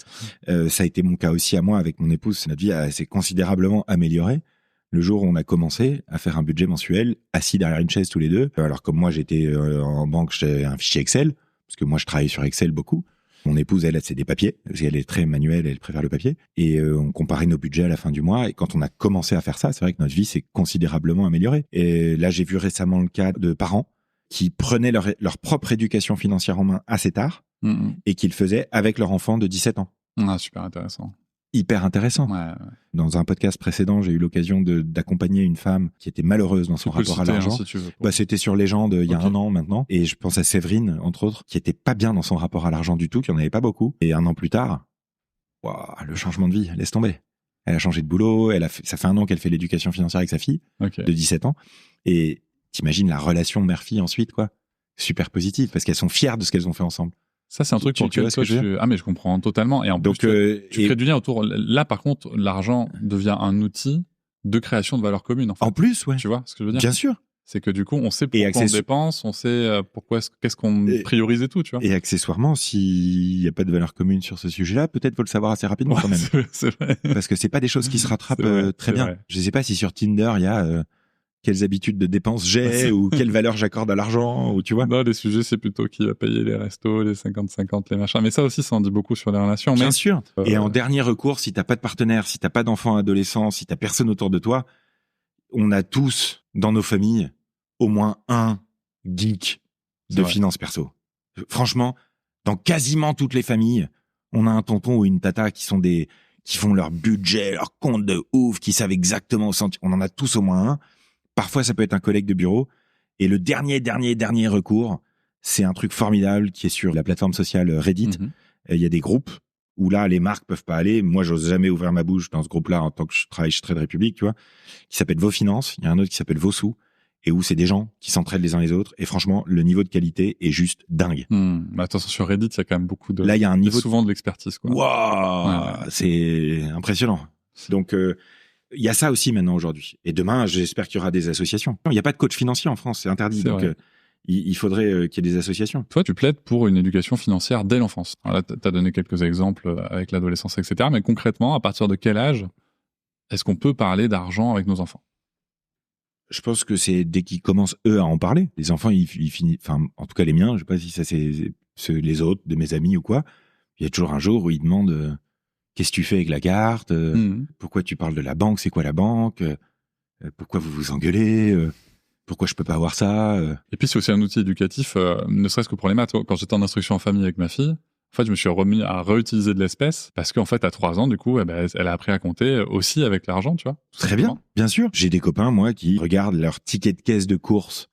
Ça a été mon cas aussi à moi avec mon épouse. Notre vie s'est considérablement améliorée le jour où on a commencé à faire un budget mensuel assis derrière une chaise tous les deux. Alors comme moi j'étais en banque, j'ai un fichier Excel, parce que moi je travaille sur Excel beaucoup. Mon épouse, elle, c'est des papiers, parce qu'elle est très manuelle, elle préfère le papier. Et on comparait nos budgets à la fin du mois. Et quand on a commencé à faire ça, c'est vrai que notre vie s'est considérablement améliorée. Et là, j'ai vu récemment le cas de parents qui prenaient leur propre éducation financière en main assez tard et qui le faisaient avec leur enfant de 17 ans. Ah, super intéressant. Hyper intéressant. Ouais. Dans un podcast précédent, j'ai eu l'occasion d'accompagner une femme qui était malheureuse dans son rapport à l'argent. Si tu veux. C'était sur Légende il y a 1 an maintenant. Et je pense à Séverine, entre autres, qui était pas bien dans son rapport à l'argent du tout, qui en avait pas beaucoup. Et 1 an plus tard, le changement de vie, laisse tomber. Elle a changé de boulot, ça fait 1 an qu'elle fait l'éducation financière avec sa fille, de 17 ans. Et t'imagines la relation mère-fille ensuite, quoi. Super positive, parce qu'elles sont fières de ce qu'elles ont fait ensemble. Ça, c'est un truc pour lequel Ah, mais je comprends totalement. Et en plus, tu crées du lien autour. Là, par contre, l'argent devient un outil de création de valeur commune. En plus, ouais. Tu vois ce que je veux dire? Bien sûr. C'est que du coup, on sait pourquoi on dépense, on sait qu'est-ce qu'on priorise et tout, tu vois. Et accessoirement, s'il n'y a pas de valeur commune sur ce sujet-là, peut-être faut le savoir assez rapidement quand même. C'est vrai. Parce que c'est pas des choses qui se rattrapent très bien. Vrai. Je sais pas si sur Tinder, il y a quelles habitudes de dépenses j'ai ou quelle valeur j'accorde à l'argent, ou tu vois. Non, les sujets, c'est plutôt qui va payer les restos, les 50-50, les machins. Mais ça aussi, ça en dit beaucoup sur les relations. Bien sûr. Et en dernier recours, si t'as pas de partenaire, si t'as pas d'enfant adolescent, si t'as personne autour de toi, on a tous dans nos familles au moins un geek de finances perso. Franchement, dans quasiment toutes les familles, on a un tonton ou une tata qui font leur budget, leur compte de ouf, qui savent exactement on en a tous au moins un. Parfois, ça peut être un collègue de bureau. Et le dernier recours, c'est un truc formidable qui est sur la plateforme sociale Reddit. Il y a des groupes où là, les marques peuvent pas aller. Moi, j'ose jamais ouvrir ma bouche dans ce groupe-là en tant que je travaille chez Trade Republic, tu vois, qui s'appelle Vos Finances. Il y a un autre qui s'appelle Vos Sous, et où c'est des gens qui s'entraident les uns les autres. Et franchement, le niveau de qualité est juste dingue. Attention, sur Reddit, il y a quand même beaucoup de... Là, il y a un niveau... souvent de l'expertise, quoi. Waouh, c'est impressionnant. Donc, il y a ça aussi maintenant aujourd'hui. Et demain, j'espère qu'il y aura des associations. Il n'y a pas de coach financier en France, c'est interdit. Donc, il faudrait qu'il y ait des associations. Toi, tu plaides pour une éducation financière dès l'enfance. Alors là, tu as donné quelques exemples avec l'adolescence, etc. Mais concrètement, à partir de quel âge est-ce qu'on peut parler d'argent avec nos enfants? Je pense que c'est dès qu'ils commencent, eux, à en parler. Les enfants, ils finissent... Enfin, en tout cas, les miens, je sais pas si ça c'est les autres, de mes amis ou quoi. Il y a toujours un jour où ils demandent... Qu'est-ce que tu fais avec la carte? Pourquoi tu parles de la banque? C'est quoi la banque? Pourquoi vous vous engueulez? Pourquoi je peux pas avoir ça? Et puis, c'est aussi un outil éducatif, ne serait-ce que pour les maths. Quand j'étais en instruction en famille avec ma fille, en fait, je me suis remis à réutiliser de l'espèce parce qu'en fait, à 3 ans, du coup, elle a appris à compter aussi avec l'argent, tu vois. Très bien, bien sûr. J'ai des copains, moi, qui regardent leur ticket de caisse de course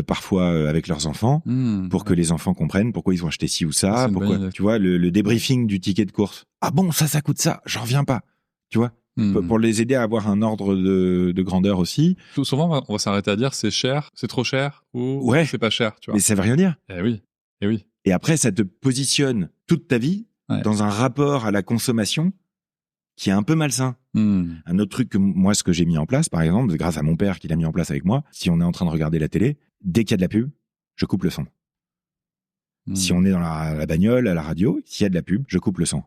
parfois avec leurs enfants, pour que les enfants comprennent pourquoi ils ont acheté ci ou ça. Pourquoi, tu vois, le débriefing du ticket de course. Ah bon, ça coûte ça, j'en reviens pas. Tu vois, pour les aider à avoir un ordre de grandeur aussi. Souvent, on va s'arrêter à dire c'est cher, c'est trop cher ou c'est pas cher. Tu vois. Mais ça veut rien dire. Eh oui. Et après, ça te positionne toute ta vie dans un rapport à la consommation qui est un peu malsain. Un autre truc que moi, ce que j'ai mis en place, par exemple, grâce à mon père qui l'a mis en place avec moi, si on est en train de regarder la télé, dès qu'il y a de la pub, je coupe le son. Si on est dans la bagnole, à la radio, s'il y a de la pub, je coupe le son.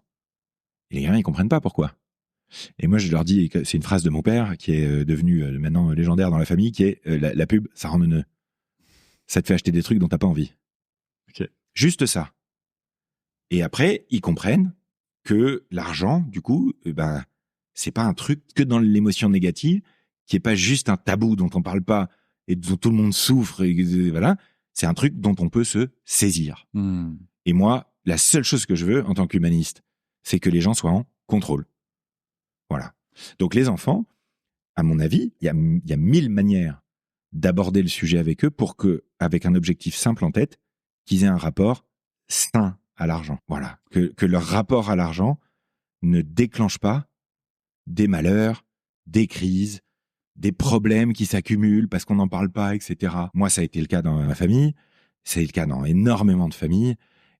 Et les gamins, ils comprennent pas pourquoi. Et moi, je leur dis, c'est une phrase de mon père qui est devenue maintenant légendaire dans la famille, qui est la pub, ça rend neuneux. Ça te fait acheter des trucs dont t'as pas envie. Okay. Juste ça. Et après, ils comprennent que l'argent, du coup, c'est pas un truc que dans l'émotion négative, qui est pas juste un tabou dont on parle pas et dont tout le monde souffre. Et voilà, c'est un truc dont on peut se saisir. Et moi, la seule chose que je veux en tant qu'humaniste, c'est que les gens soient en contrôle. Voilà. Donc les enfants, à mon avis, il y a 1000 manières d'aborder le sujet avec eux pour que, avec un objectif simple en tête, qu'ils aient un rapport sain à l'argent. Voilà. Que leur rapport à l'argent ne déclenche pas des malheurs, des crises, des problèmes qui s'accumulent parce qu'on n'en parle pas, etc. Moi, ça a été le cas dans ma famille, c'est le cas dans énormément de familles,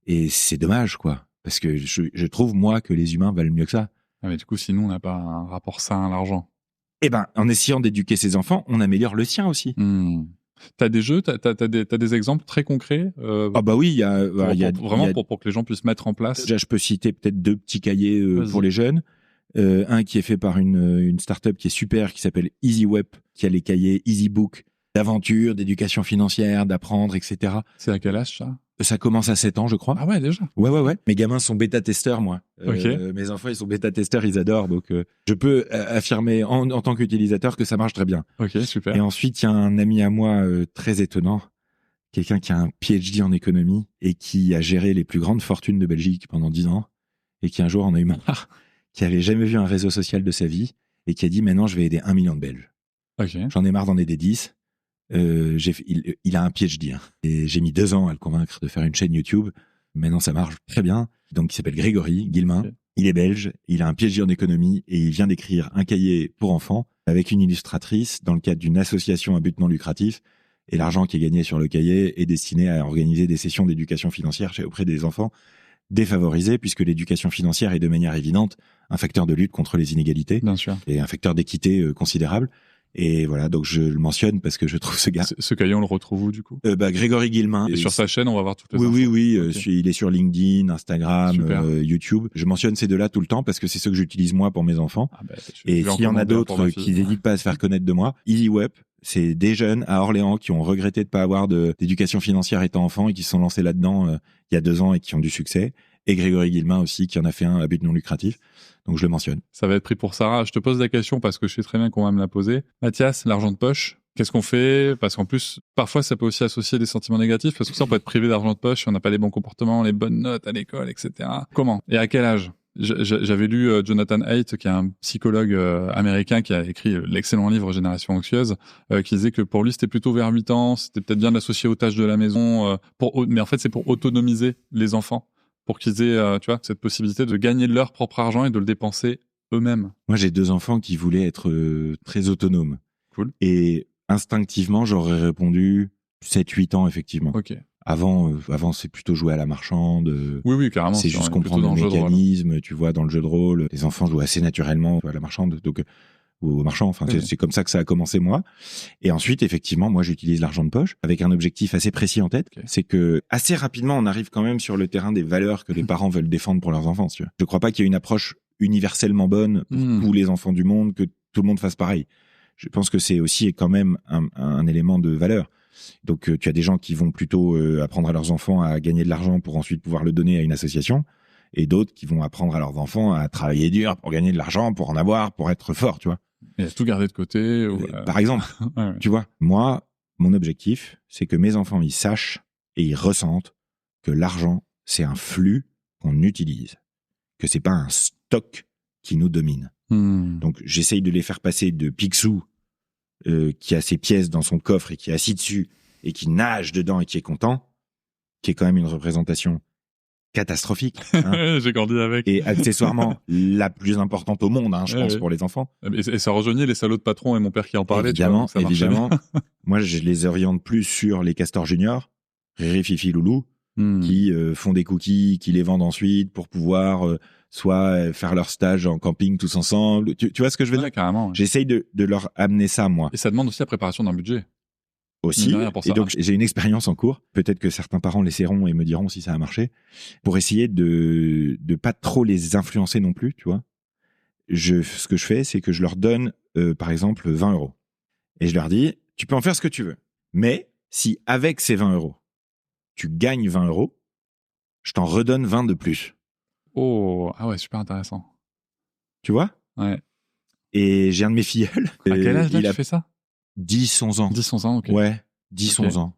et c'est dommage, quoi. Parce que je trouve, moi, que les humains valent mieux que ça. Ah, mais du coup, sinon, on n'a pas un rapport sain à l'argent. Eh ben, en essayant d'éduquer ses enfants, on améliore le sien aussi. T'as des jeux, t'as des exemples très concrets Ah bah oui, il y a pour que les gens puissent mettre en place. Déjà, je peux citer peut-être 2 petits cahiers pour les jeunes. Un qui est fait par une start-up qui est super, qui s'appelle EasyWeb, qui a les cahiers EasyBook, d'aventure, d'éducation financière, d'apprendre, etc. C'est à quel âge, ça ? Ça commence à 7 ans, je crois. Ah ouais, déjà ? Ouais. Mes gamins sont bêta-testeurs, moi. Okay. Mes enfants, ils sont bêta-testeurs, ils adorent. Donc, je peux affirmer en tant qu'utilisateur que ça marche très bien. Ok, super. Et ensuite, il y a un ami à moi très étonnant, quelqu'un qui a un PhD en économie et qui a géré les plus grandes fortunes de Belgique pendant 10 ans et qui un jour en a eu marre, qui avait jamais vu un réseau social de sa vie et qui a dit maintenant je vais aider 1 million de Belges. Okay. J'en ai marre d'en aider 10. Il a un PhD et j'ai mis 2 ans à le convaincre de faire une chaîne YouTube. Maintenant ça marche très bien. Donc il s'appelle Grégory Guillemin. Okay. Il est belge, il a un PhD en économie et il vient d'écrire un cahier pour enfants avec une illustratrice dans le cadre d'une association à but non lucratif. Et l'argent qui est gagné sur le cahier est destiné à organiser des sessions d'éducation financière auprès des enfants défavorisés, puisque l'éducation financière est de manière évidente un facteur de lutte contre les inégalités. Bien sûr. Et un facteur d'équité considérable. Et voilà, donc je le mentionne parce que je trouve ce gars... Ce cahier, on le retrouve où, du coup ? Grégory Guillemin. Et sur sa chaîne, on va voir toutes les infos. Oui. Okay. Il est sur LinkedIn, Instagram, YouTube. Je mentionne ces 2-là tout le temps parce que c'est ceux que j'utilise moi pour mes enfants. Et s'il y en a d'autres qui n'hésitent pas à se faire connaître de moi, EasyWeb, c'est des jeunes à Orléans qui ont regretté de ne pas avoir d'éducation financière étant enfant et qui se sont lancés là-dedans il y a 2 ans et qui ont du succès. Et Grégory Guillemin aussi, qui en a fait un à but non lucratif. Donc, je le mentionne. Ça va être pris pour Sarah. Je te pose la question parce que je sais très bien qu'on va me la poser. Mathias, l'argent de poche, qu'est-ce qu'on fait ? Parce qu'en plus, parfois, ça peut aussi associer des sentiments négatifs parce que ça, on peut être privé d'argent de poche si on n'a pas les bons comportements, les bonnes notes à l'école, etc. Comment ? Et à quel âge ? J'avais lu Jonathan Haidt, qui est un psychologue américain qui a écrit l'excellent livre Génération anxieuse, qui disait que pour lui, c'était plutôt vers 8 ans, c'était peut-être bien d'associer aux tâches de la maison, mais en fait, c'est pour autonomiser les enfants. Pour qu'ils aient, cette possibilité de gagner de leur propre argent et de le dépenser eux-mêmes. Moi, j'ai 2 enfants qui voulaient être très autonomes. Cool. Et instinctivement, j'aurais répondu 7-8 ans, effectivement. Ok. Avant, c'est plutôt jouer à la marchande. Oui, carrément. C'est juste comprendre le mécanisme, tu vois, dans le jeu de rôle. Les enfants jouent assez naturellement à la marchande. Donc, ou au marchand. Enfin, c'est comme ça que ça a commencé, moi. Et ensuite, effectivement, moi, j'utilise l'argent de poche avec un objectif assez précis en tête. Okay. C'est que assez rapidement, on arrive quand même sur le terrain des valeurs que les parents veulent défendre pour leurs enfants. Tu vois. Je crois pas qu'il y ait une approche universellement bonne pour tous les enfants du monde, que tout le monde fasse pareil. Je pense que c'est aussi quand même un élément de valeur. Donc, tu as des gens qui vont plutôt apprendre à leurs enfants à gagner de l'argent pour ensuite pouvoir le donner à une association. Et d'autres qui vont apprendre à leurs enfants à travailler dur pour gagner de l'argent, pour en avoir, pour être fort, tu vois. Et à tout garder de côté. Par exemple, tu vois, moi, mon objectif, c'est que mes enfants, ils sachent et ils ressentent que l'argent, c'est un flux qu'on utilise, que c'est pas un stock qui nous domine. Donc, j'essaye de les faire passer de Picsou, qui a ses pièces dans son coffre et qui est assis dessus et qui nage dedans et qui est content, qui est quand même une représentation catastrophique. Hein. J'ai grandi avec. Et accessoirement, la plus importante au monde, je pense, pour les enfants. Et ça rejoignait les salauds de patrons et mon père qui en parlait. Évidemment, tu vois, évidemment. Moi, je les oriente plus sur les castors juniors, Riri, Fifi, Loulou, qui font des cookies, qui les vendent ensuite pour pouvoir soit faire leur stage en camping tous ensemble. Tu vois ce que je veux dire ? Carrément. Ouais. J'essaye de leur amener ça, moi. Et ça demande aussi la préparation d'un budget. Aussi. Et donc, j'ai une expérience en cours. Peut-être que certains parents l'essaieront et me diront si ça a marché. Pour essayer de pas trop les influencer non plus, tu vois. Ce que je fais, c'est que je leur donne, par exemple, 20 €. Et je leur dis, tu peux en faire ce que tu veux. Mais si avec ces 20 €, tu gagnes 20 €, je t'en redonne 20 de plus. Oh, ah ouais, super intéressant. Tu vois ? Ouais. Et j'ai un de mes filleuls. À quel âge là, tu fais ça ? 10, 11 ans. 10, 11 ans, ok. Ouais, 10, 11 ans.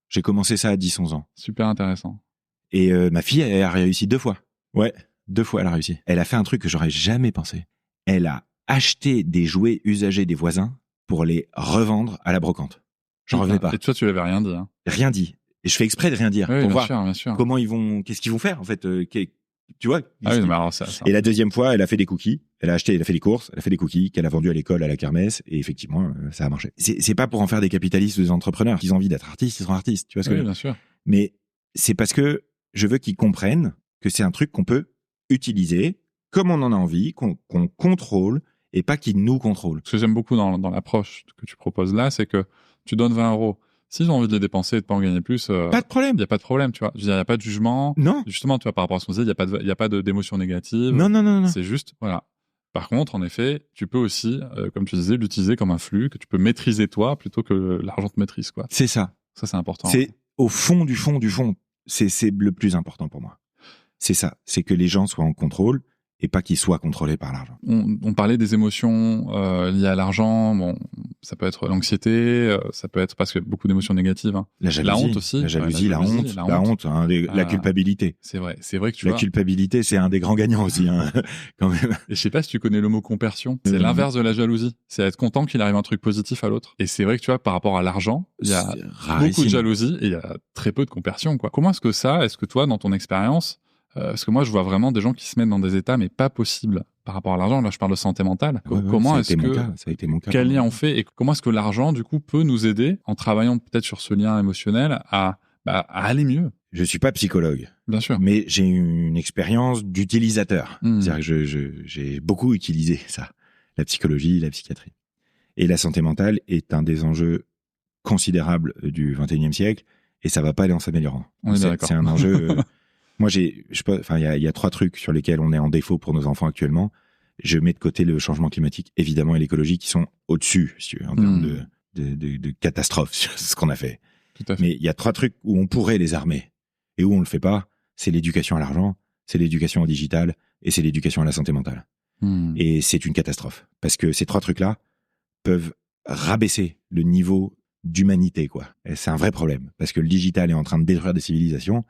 J'ai commencé ça à 10, 11 ans. Super intéressant. Et ma fille, elle a réussi 2 fois. Ouais, 2 fois elle a réussi. Elle a fait un truc que j'aurais jamais pensé. Elle a acheté des jouets usagés des voisins pour les revendre à la brocante. J'en revenais pas. Et toi, tu l'avais rien dit. Hein. Rien dit. Et je fais exprès de rien dire. Oui, pour bien voir sûr. comment qu'est-ce qu'ils vont faire, en fait. Tu vois? Ah oui, mais alors Et la deuxième fois, elle a fait des cookies. Elle a fait des courses, elle a fait des cookies qu'elle a vendus à l'école, à la kermesse. Et effectivement, ça a marché. C'est pas pour en faire des capitalistes ou des entrepreneurs. S'ils ont envie d'être artistes, ils seront artistes. Tu vois ce que je veux dire ? Bien sûr. Mais c'est parce que je veux qu'ils comprennent que c'est un truc qu'on peut utiliser comme on en a envie, qu'on contrôle et pas qu'ils nous contrôlent. Ce que j'aime beaucoup dans l'approche que tu proposes là, c'est que tu donnes 20 €. S'ils ont envie de les dépenser et de pas en gagner plus, pas de problème. Il n'y a pas de problème, tu vois. Je veux dire, il n'y a pas de jugement. Non. Justement, tu vois, par rapport à ce qu'on disait, il n'y a pas d'émotion négative. Non. C'est juste, voilà. Par contre, en effet, tu peux aussi, comme tu disais, l'utiliser comme un flux que tu peux maîtriser toi plutôt que l'argent te maîtrise, quoi. C'est ça. Ça, c'est important. C'est au fond du fond. C'est le plus important pour moi. C'est ça. C'est que les gens soient en contrôle et pas qu'ils soient contrôlés par l'argent. On parlait des émotions liées à l'argent. Bon, ça peut être l'anxiété, ça peut être parce que beaucoup d'émotions négatives. Hein. La jalousie, la honte aussi. La jalousie, la honte, la culpabilité. C'est vrai que tu la vois. culpabilité, c'est un des grands gagnants aussi, quand même. Et je sais pas si tu connais le mot compersion. C'est l'inverse de la jalousie. C'est être content qu'il arrive un truc positif à l'autre. Et c'est vrai que tu vois, par rapport à l'argent, il y a beaucoup de jalousie et il y a très peu de compersion, quoi. Comment est-ce que toi, dans ton expérience, parce que moi, je vois vraiment des gens qui se mettent dans des états, mais pas possibles par rapport à l'argent. Là, je parle de santé mentale. Comment est-ce que, ça a été mon cas. Quel lien on fait et comment est-ce que l'argent, du coup, peut nous aider en travaillant peut-être sur ce lien émotionnel à aller mieux? Je suis pas psychologue. Bien sûr. Mais j'ai une expérience d'utilisateur. C'est-à-dire que j'ai beaucoup utilisé ça. La psychologie, la psychiatrie. Et la santé mentale est un des enjeux considérables du 21e siècle et ça va pas aller en s'améliorant. C'est un enjeu. Moi, il y a 3 trucs sur lesquels on est en défaut pour nos enfants actuellement. Je mets de côté le changement climatique, évidemment, et l'écologie qui sont au-dessus, si tu veux, en termes de catastrophe, sur ce qu'on a fait. Tout à fait. Mais il y a 3 trucs où on pourrait les armer et où on le fait pas. C'est l'éducation à l'argent, c'est l'éducation au digital et c'est l'éducation à la santé mentale. Et c'est une catastrophe parce que ces 3 trucs-là peuvent rabaisser le niveau d'humanité, quoi. Et c'est un vrai problème parce que le digital est en train de détruire des civilisations.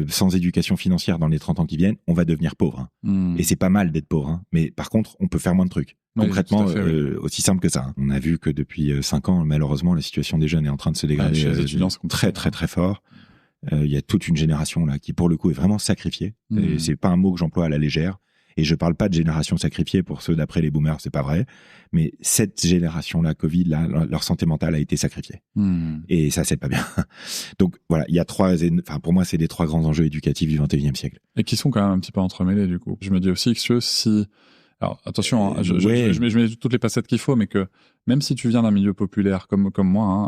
Sans éducation financière dans les 30 ans qui viennent, on va devenir pauvre. Et c'est pas mal d'être pauvre. Mais par contre, on peut faire moins de trucs. Concrètement, aussi simple que ça. On a vu que depuis 5 ans, malheureusement, la situation des jeunes est en train de se dégrader très, très, très fort. Il y a toute une génération là qui, pour le coup, est vraiment sacrifiée. Et c'est pas un mot que j'emploie à la légère. Et je parle pas de génération sacrifiée pour ceux d'après les boomers, c'est pas vrai. Mais cette génération-là, Covid, là, leur santé mentale a été sacrifiée. Et ça, c'est pas bien. Donc voilà, il y a pour moi, c'est les 3 grands enjeux éducatifs du 21e siècle. Et qui sont quand même un petit peu entremêlés, du coup. Je me dis aussi que si... Alors, attention, je mets toutes les facettes qu'il faut, mais que même si tu viens d'un milieu populaire comme moi,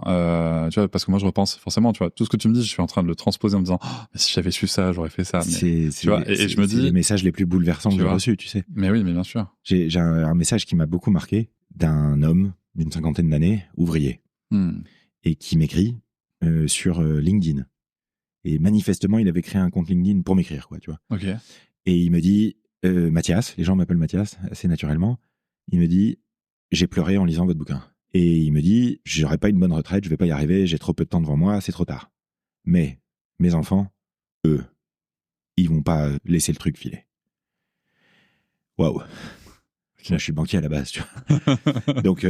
tu vois, parce que moi je repense forcément, tu vois, tout ce que tu me dis, je suis en train de le transposer en me disant, mais si j'avais su ça, j'aurais fait ça. Mais, tu vois, et je me dis, c'est les messages les plus bouleversants que j'ai reçus, tu sais. Mais oui, mais bien sûr. J'ai un message qui m'a beaucoup marqué d'un homme d'une 50aine d'années, ouvrier, et qui m'écrit sur LinkedIn. Et manifestement, il avait créé un compte LinkedIn pour m'écrire, quoi, tu vois. Ok. Et il me dit, Mathias, les gens m'appellent Mathias assez naturellement. Il me dit, j'ai pleuré en lisant votre bouquin. Et il me dit, j'aurai pas une bonne retraite, je vais pas y arriver, j'ai trop peu de temps devant moi, c'est trop tard. Mais mes enfants, eux, ils vont pas laisser le truc filer. Waouh. Moi, je suis banquier à la base, tu vois. Donc,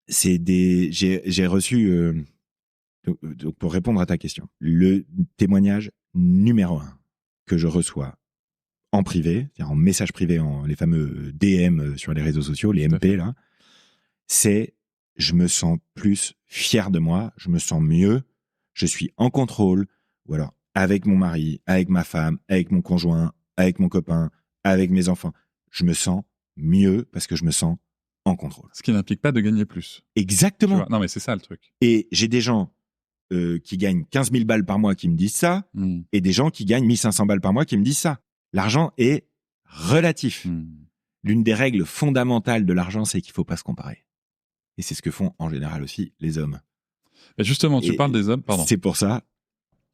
j'ai reçu Donc, pour répondre à ta question, le témoignage numéro 1 que je reçois en privé, c'est-à-dire en message privé, les fameux DM sur les réseaux sociaux, les MP, là, c'est « je me sens plus fier de moi, je me sens mieux, je suis en contrôle », ou alors avec mon mari, avec ma femme, avec mon conjoint, avec mon copain, avec mes enfants, je me sens mieux parce que je me sens en contrôle. Ce qui n'implique pas de gagner plus. Exactement. Non, mais c'est ça le truc. Et j'ai des gens qui gagnent 15 000 balles par mois qui me disent ça, et des gens qui gagnent 1500 balles par mois qui me disent ça. L'argent est relatif. L'une des règles fondamentales de l'argent, c'est qu'il ne faut pas se comparer. Et c'est ce que font en général aussi les hommes. Et justement, tu parles des hommes, pardon. C'est pour ça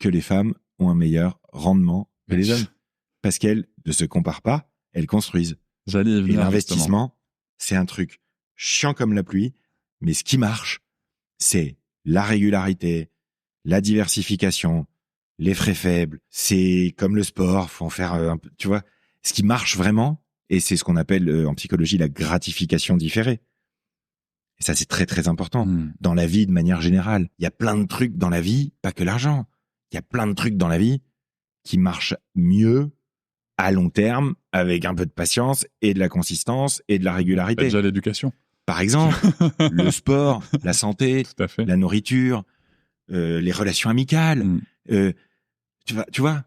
que les femmes ont un meilleur rendement que les hommes. Parce qu'elles ne se comparent pas, elles construisent. J'allais y venir. Et l'investissement, c'est un truc chiant comme la pluie, mais ce qui marche, c'est la régularité, la diversification, les frais faibles. C'est comme le sport, faut en faire un peu, tu vois. Ce qui marche vraiment, et c'est ce qu'on appelle en psychologie la gratification différée. Et ça, c'est très, très important. Dans la vie, de manière générale, il y a plein de trucs dans la vie, pas que l'argent. Il y a plein de trucs dans la vie qui marchent mieux à long terme, avec un peu de patience et de la consistance et de la régularité. Déjà l'éducation. Par exemple, le sport, la santé, tout à fait. La nourriture, les relations amicales. Tu vois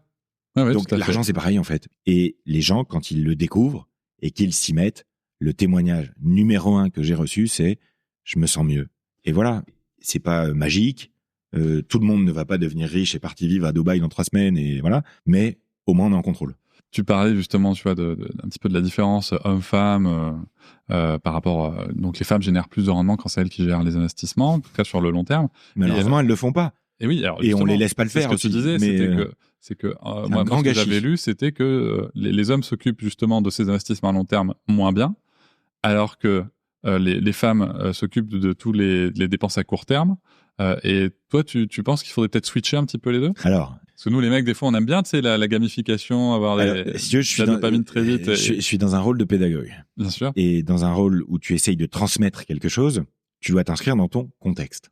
ouais, donc l'argent, c'est pareil en fait. Et les gens, quand ils le découvrent et qu'ils s'y mettent, le témoignage numéro 1 que j'ai reçu, c'est « je me sens mieux ». Et voilà, c'est pas magique. Tout le monde ne va pas devenir riche et partir vivre à Dubaï dans 3 semaines, et voilà. Mais au moins, on est en contrôle. Tu parlais justement, tu vois, un petit peu de la différence homme-femme par rapport. Donc, les femmes génèrent plus de rendement quand c'est elles qui gèrent les investissements, en tout cas sur le long terme. Malheureusement, elles le font pas. Et oui, alors, et on les laisse pas le faire. Ce que tu disais, c'est que moi, ce que j'avais lu, c'était que les hommes s'occupent justement de ces investissements à long terme moins bien, alors que les femmes s'occupent de tous les dépenses à court terme. Et toi, tu penses qu'il faudrait peut-être switcher un petit peu les deux ? Alors. Parce que nous, les mecs, des fois, on aime bien, tu sais, la gamification, avoir la dopamine très vite. Je suis dans un rôle de pédagogue. Bien sûr. Et dans un rôle où tu essayes de transmettre quelque chose, tu dois t'inscrire dans ton contexte.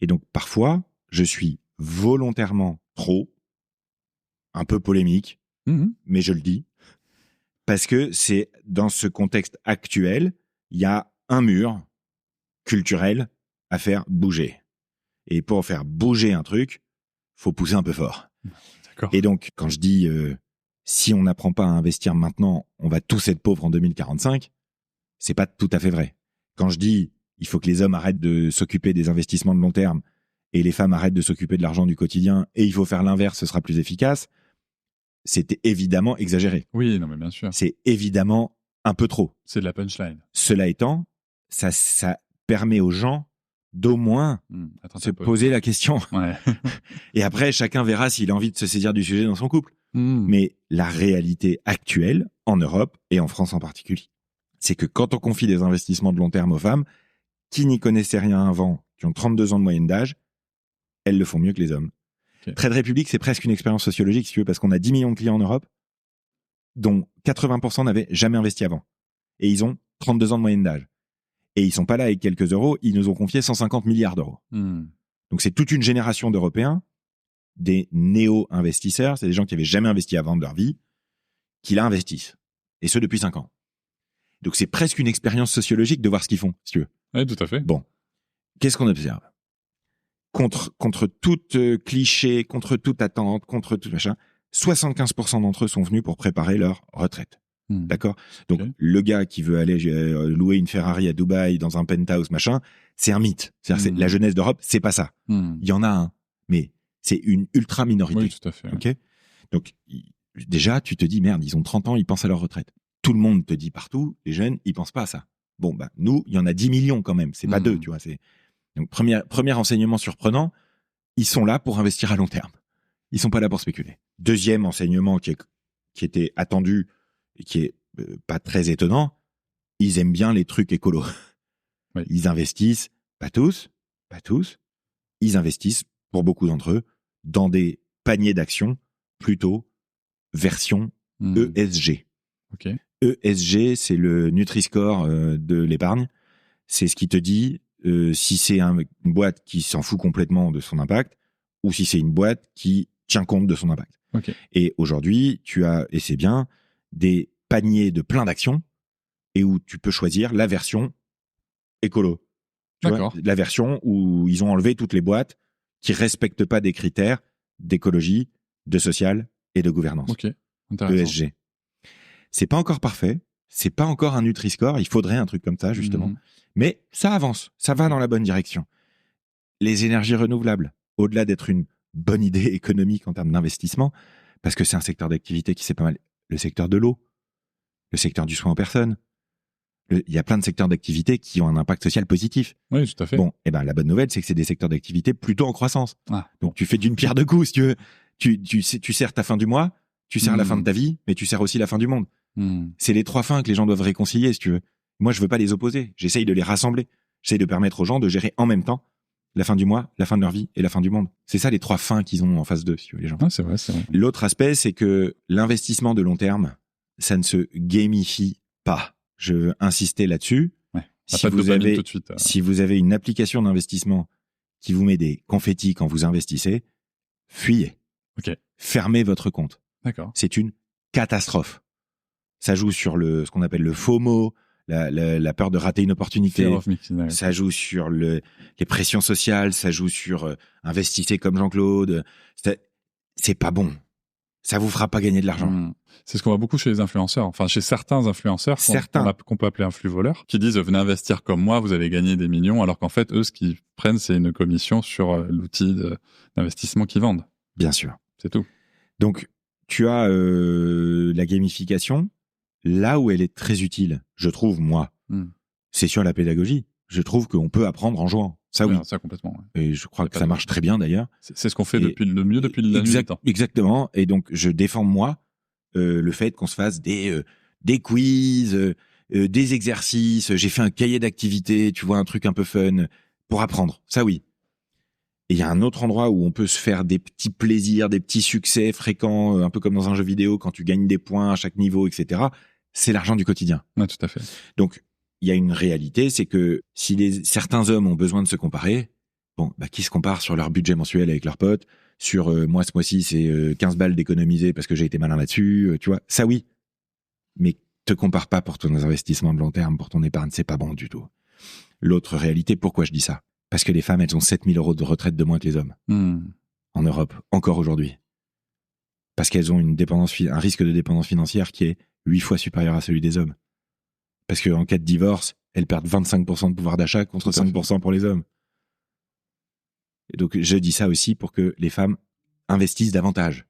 Et donc, parfois, je suis volontairement trop, un peu polémique, mais je le dis, parce que c'est dans ce contexte actuel, il y a un mur culturel à faire bouger. Et pour faire bouger un truc, faut pousser un peu fort. D'accord. Et donc, quand je dis si on n'apprend pas à investir maintenant, on va tous être pauvres en 2045, c'est pas tout à fait vrai. Quand je dis il faut que les hommes arrêtent de s'occuper des investissements de long terme et les femmes arrêtent de s'occuper de l'argent du quotidien et il faut faire l'inverse, ce sera plus efficace, c'était évidemment exagéré. Oui, non mais bien sûr. C'est évidemment un peu trop. C'est de la punchline. Cela étant, ça permet aux gens d'au moins se poser la question. Ouais. Et après, chacun verra s'il a envie de se saisir du sujet dans son couple. Mais la réalité actuelle, en Europe et en France en particulier, c'est que quand on confie des investissements de long terme aux femmes, qui n'y connaissaient rien avant, qui ont 32 ans de moyenne d'âge, elles le font mieux que les hommes. Okay. Trade Republic, c'est presque une expérience sociologique, si tu veux, parce qu'on a 10 millions de clients en Europe, dont 80% n'avaient jamais investi avant. Et ils ont 32 ans de moyenne d'âge. Et ils sont pas là avec quelques euros, ils nous ont confié 150 milliards d'euros. Donc c'est toute une génération d'Européens, des néo-investisseurs, c'est des gens qui avaient jamais investi avant de leur vie, qui là investissent. Et ce, depuis 5 ans. Donc c'est presque une expérience sociologique de voir ce qu'ils font, si tu veux. Oui, tout à fait. Bon. Qu'est-ce qu'on observe ? Contre tout cliché, contre toute attente, contre tout machin, 75% d'entre eux sont venus pour préparer leur retraite. D'accord ? Donc, le gars qui veut aller louer une Ferrari à Dubaï dans un penthouse, machin, c'est un mythe. C'est-à-dire, la jeunesse d'Europe, c'est pas ça. Il y en a un, mais c'est une ultra minorité. Oui, tout à fait. Okay ? Donc, déjà, tu te dis, merde, ils ont 30 ans, ils pensent à leur retraite. Tout le monde te dit partout, les jeunes, ils pensent pas à ça. Bon, bah, nous, il y en a 10 millions quand même. C'est pas 2, tu vois. Donc, premier enseignement surprenant, ils sont là pour investir à long terme. Ils sont pas là pour spéculer. Deuxième enseignement qui était attendu, et qui est pas très étonnant, ils aiment bien les trucs écolos. Oui. Ils investissent, pas tous, ils investissent, pour beaucoup d'entre eux, dans des paniers d'actions, plutôt version ESG. Okay. ESG, c'est le Nutri-Score de l'épargne. C'est ce qui te dit, si c'est une boîte qui s'en fout complètement de son impact ou si c'est une boîte qui tient compte de son impact. Ok. Et aujourd'hui, tu as, et c'est bien, des paniers de plein d'actions et où tu peux choisir la version écolo. Tu vois, D'accord. la version où ils ont enlevé toutes les boîtes qui respectent pas des critères d'écologie, de social et de gouvernance. Ok. Intéressant. ESG. C'est pas encore parfait. C'est pas encore un Nutri-Score. Il faudrait un truc comme ça, justement. Mhm. Mais ça avance. Ça va dans la bonne direction. Les énergies renouvelables, au-delà d'être une bonne idée économique en termes d'investissement, parce que c'est un secteur d'activité qui c'est pas mal. Le secteur de l'eau, le secteur du soin aux personnes. Il y a plein de secteurs d'activité qui ont un impact social positif. Oui, tout à fait. Bon, eh ben, la bonne nouvelle, c'est que c'est des secteurs d'activité plutôt en croissance. Ah. Donc, tu fais d'une pierre deux coups, si tu veux. Tu sers ta fin du mois, tu sers la fin de ta vie, mais tu sers aussi la fin du monde. C'est les trois fins que les gens doivent réconcilier, si tu veux. Moi, je veux pas les opposer. J'essaye de les rassembler. J'essaye de permettre aux gens de gérer en même temps la fin du mois, la fin de leur vie et la fin du monde. C'est ça les trois fins qu'ils ont en face d'eux, si tu veux, les gens. Ah, c'est vrai, c'est vrai. L'autre aspect, c'est que l'investissement de long terme, ça ne se gamifie pas. Je veux insister là-dessus. Ouais. Si Pas de vous dopamine avez, tout de suite. si vous avez une application d'investissement qui vous met des confettis quand vous investissez, fuyez. Ok. Fermez votre compte. D'accord. C'est une catastrophe. Ça joue sur ce qu'on appelle le FOMO, la peur de rater une opportunité. Fear of missing out. Ça joue sur les pressions sociales. Ça joue sur investissez comme Jean-Claude. C'est pas bon. Ça vous fera pas gagner de l'argent. C'est ce qu'on voit beaucoup chez les influenceurs, enfin chez certains influenceurs qu'on peut appeler influx voleurs, qui disent venez investir comme moi, vous allez gagner des millions, alors qu'en fait eux ce qu'ils prennent c'est une commission sur l'outil d'investissement qu'ils vendent. Bien sûr. C'est tout. Donc tu as la gamification, là où elle est très utile, je trouve moi, c'est sur la pédagogie. Je trouve qu'on peut apprendre en jouant. Ça oui. Ça complètement. Ouais. Et je crois que ça marche très bien d'ailleurs. C'est ce qu'on fait depuis la nuit des temps. Exactement. Et donc je défends moi le fait qu'on se fasse des quiz, des exercices. J'ai fait un cahier d'activités, tu vois, un truc un peu fun pour apprendre. Ça oui. Et il y a un autre endroit où on peut se faire des petits plaisirs, des petits succès fréquents, un peu comme dans un jeu vidéo quand tu gagnes des points à chaque niveau, etc. C'est l'argent du quotidien. Ouais, tout à fait. Donc il y a une réalité, c'est que si certains hommes ont besoin de se comparer, bon, bah, qui se comparent sur leur budget mensuel avec leurs potes, sur moi ce mois-ci c'est 15 balles d'économiser parce que j'ai été malin là-dessus, tu vois, ça oui. Mais te compare pas pour ton investissement de long terme, pour ton épargne, c'est pas bon du tout. L'autre réalité, pourquoi je dis ça ? Parce que les femmes, elles ont 7 000 € de retraite de moins que les hommes. En Europe, encore aujourd'hui. Parce qu'elles ont un risque de dépendance financière qui est 8 fois supérieur à celui des hommes. Parce qu'en cas de divorce, elles perdent 25% de pouvoir d'achat contre 5% pour les hommes. Et donc, je dis ça aussi pour que les femmes investissent davantage.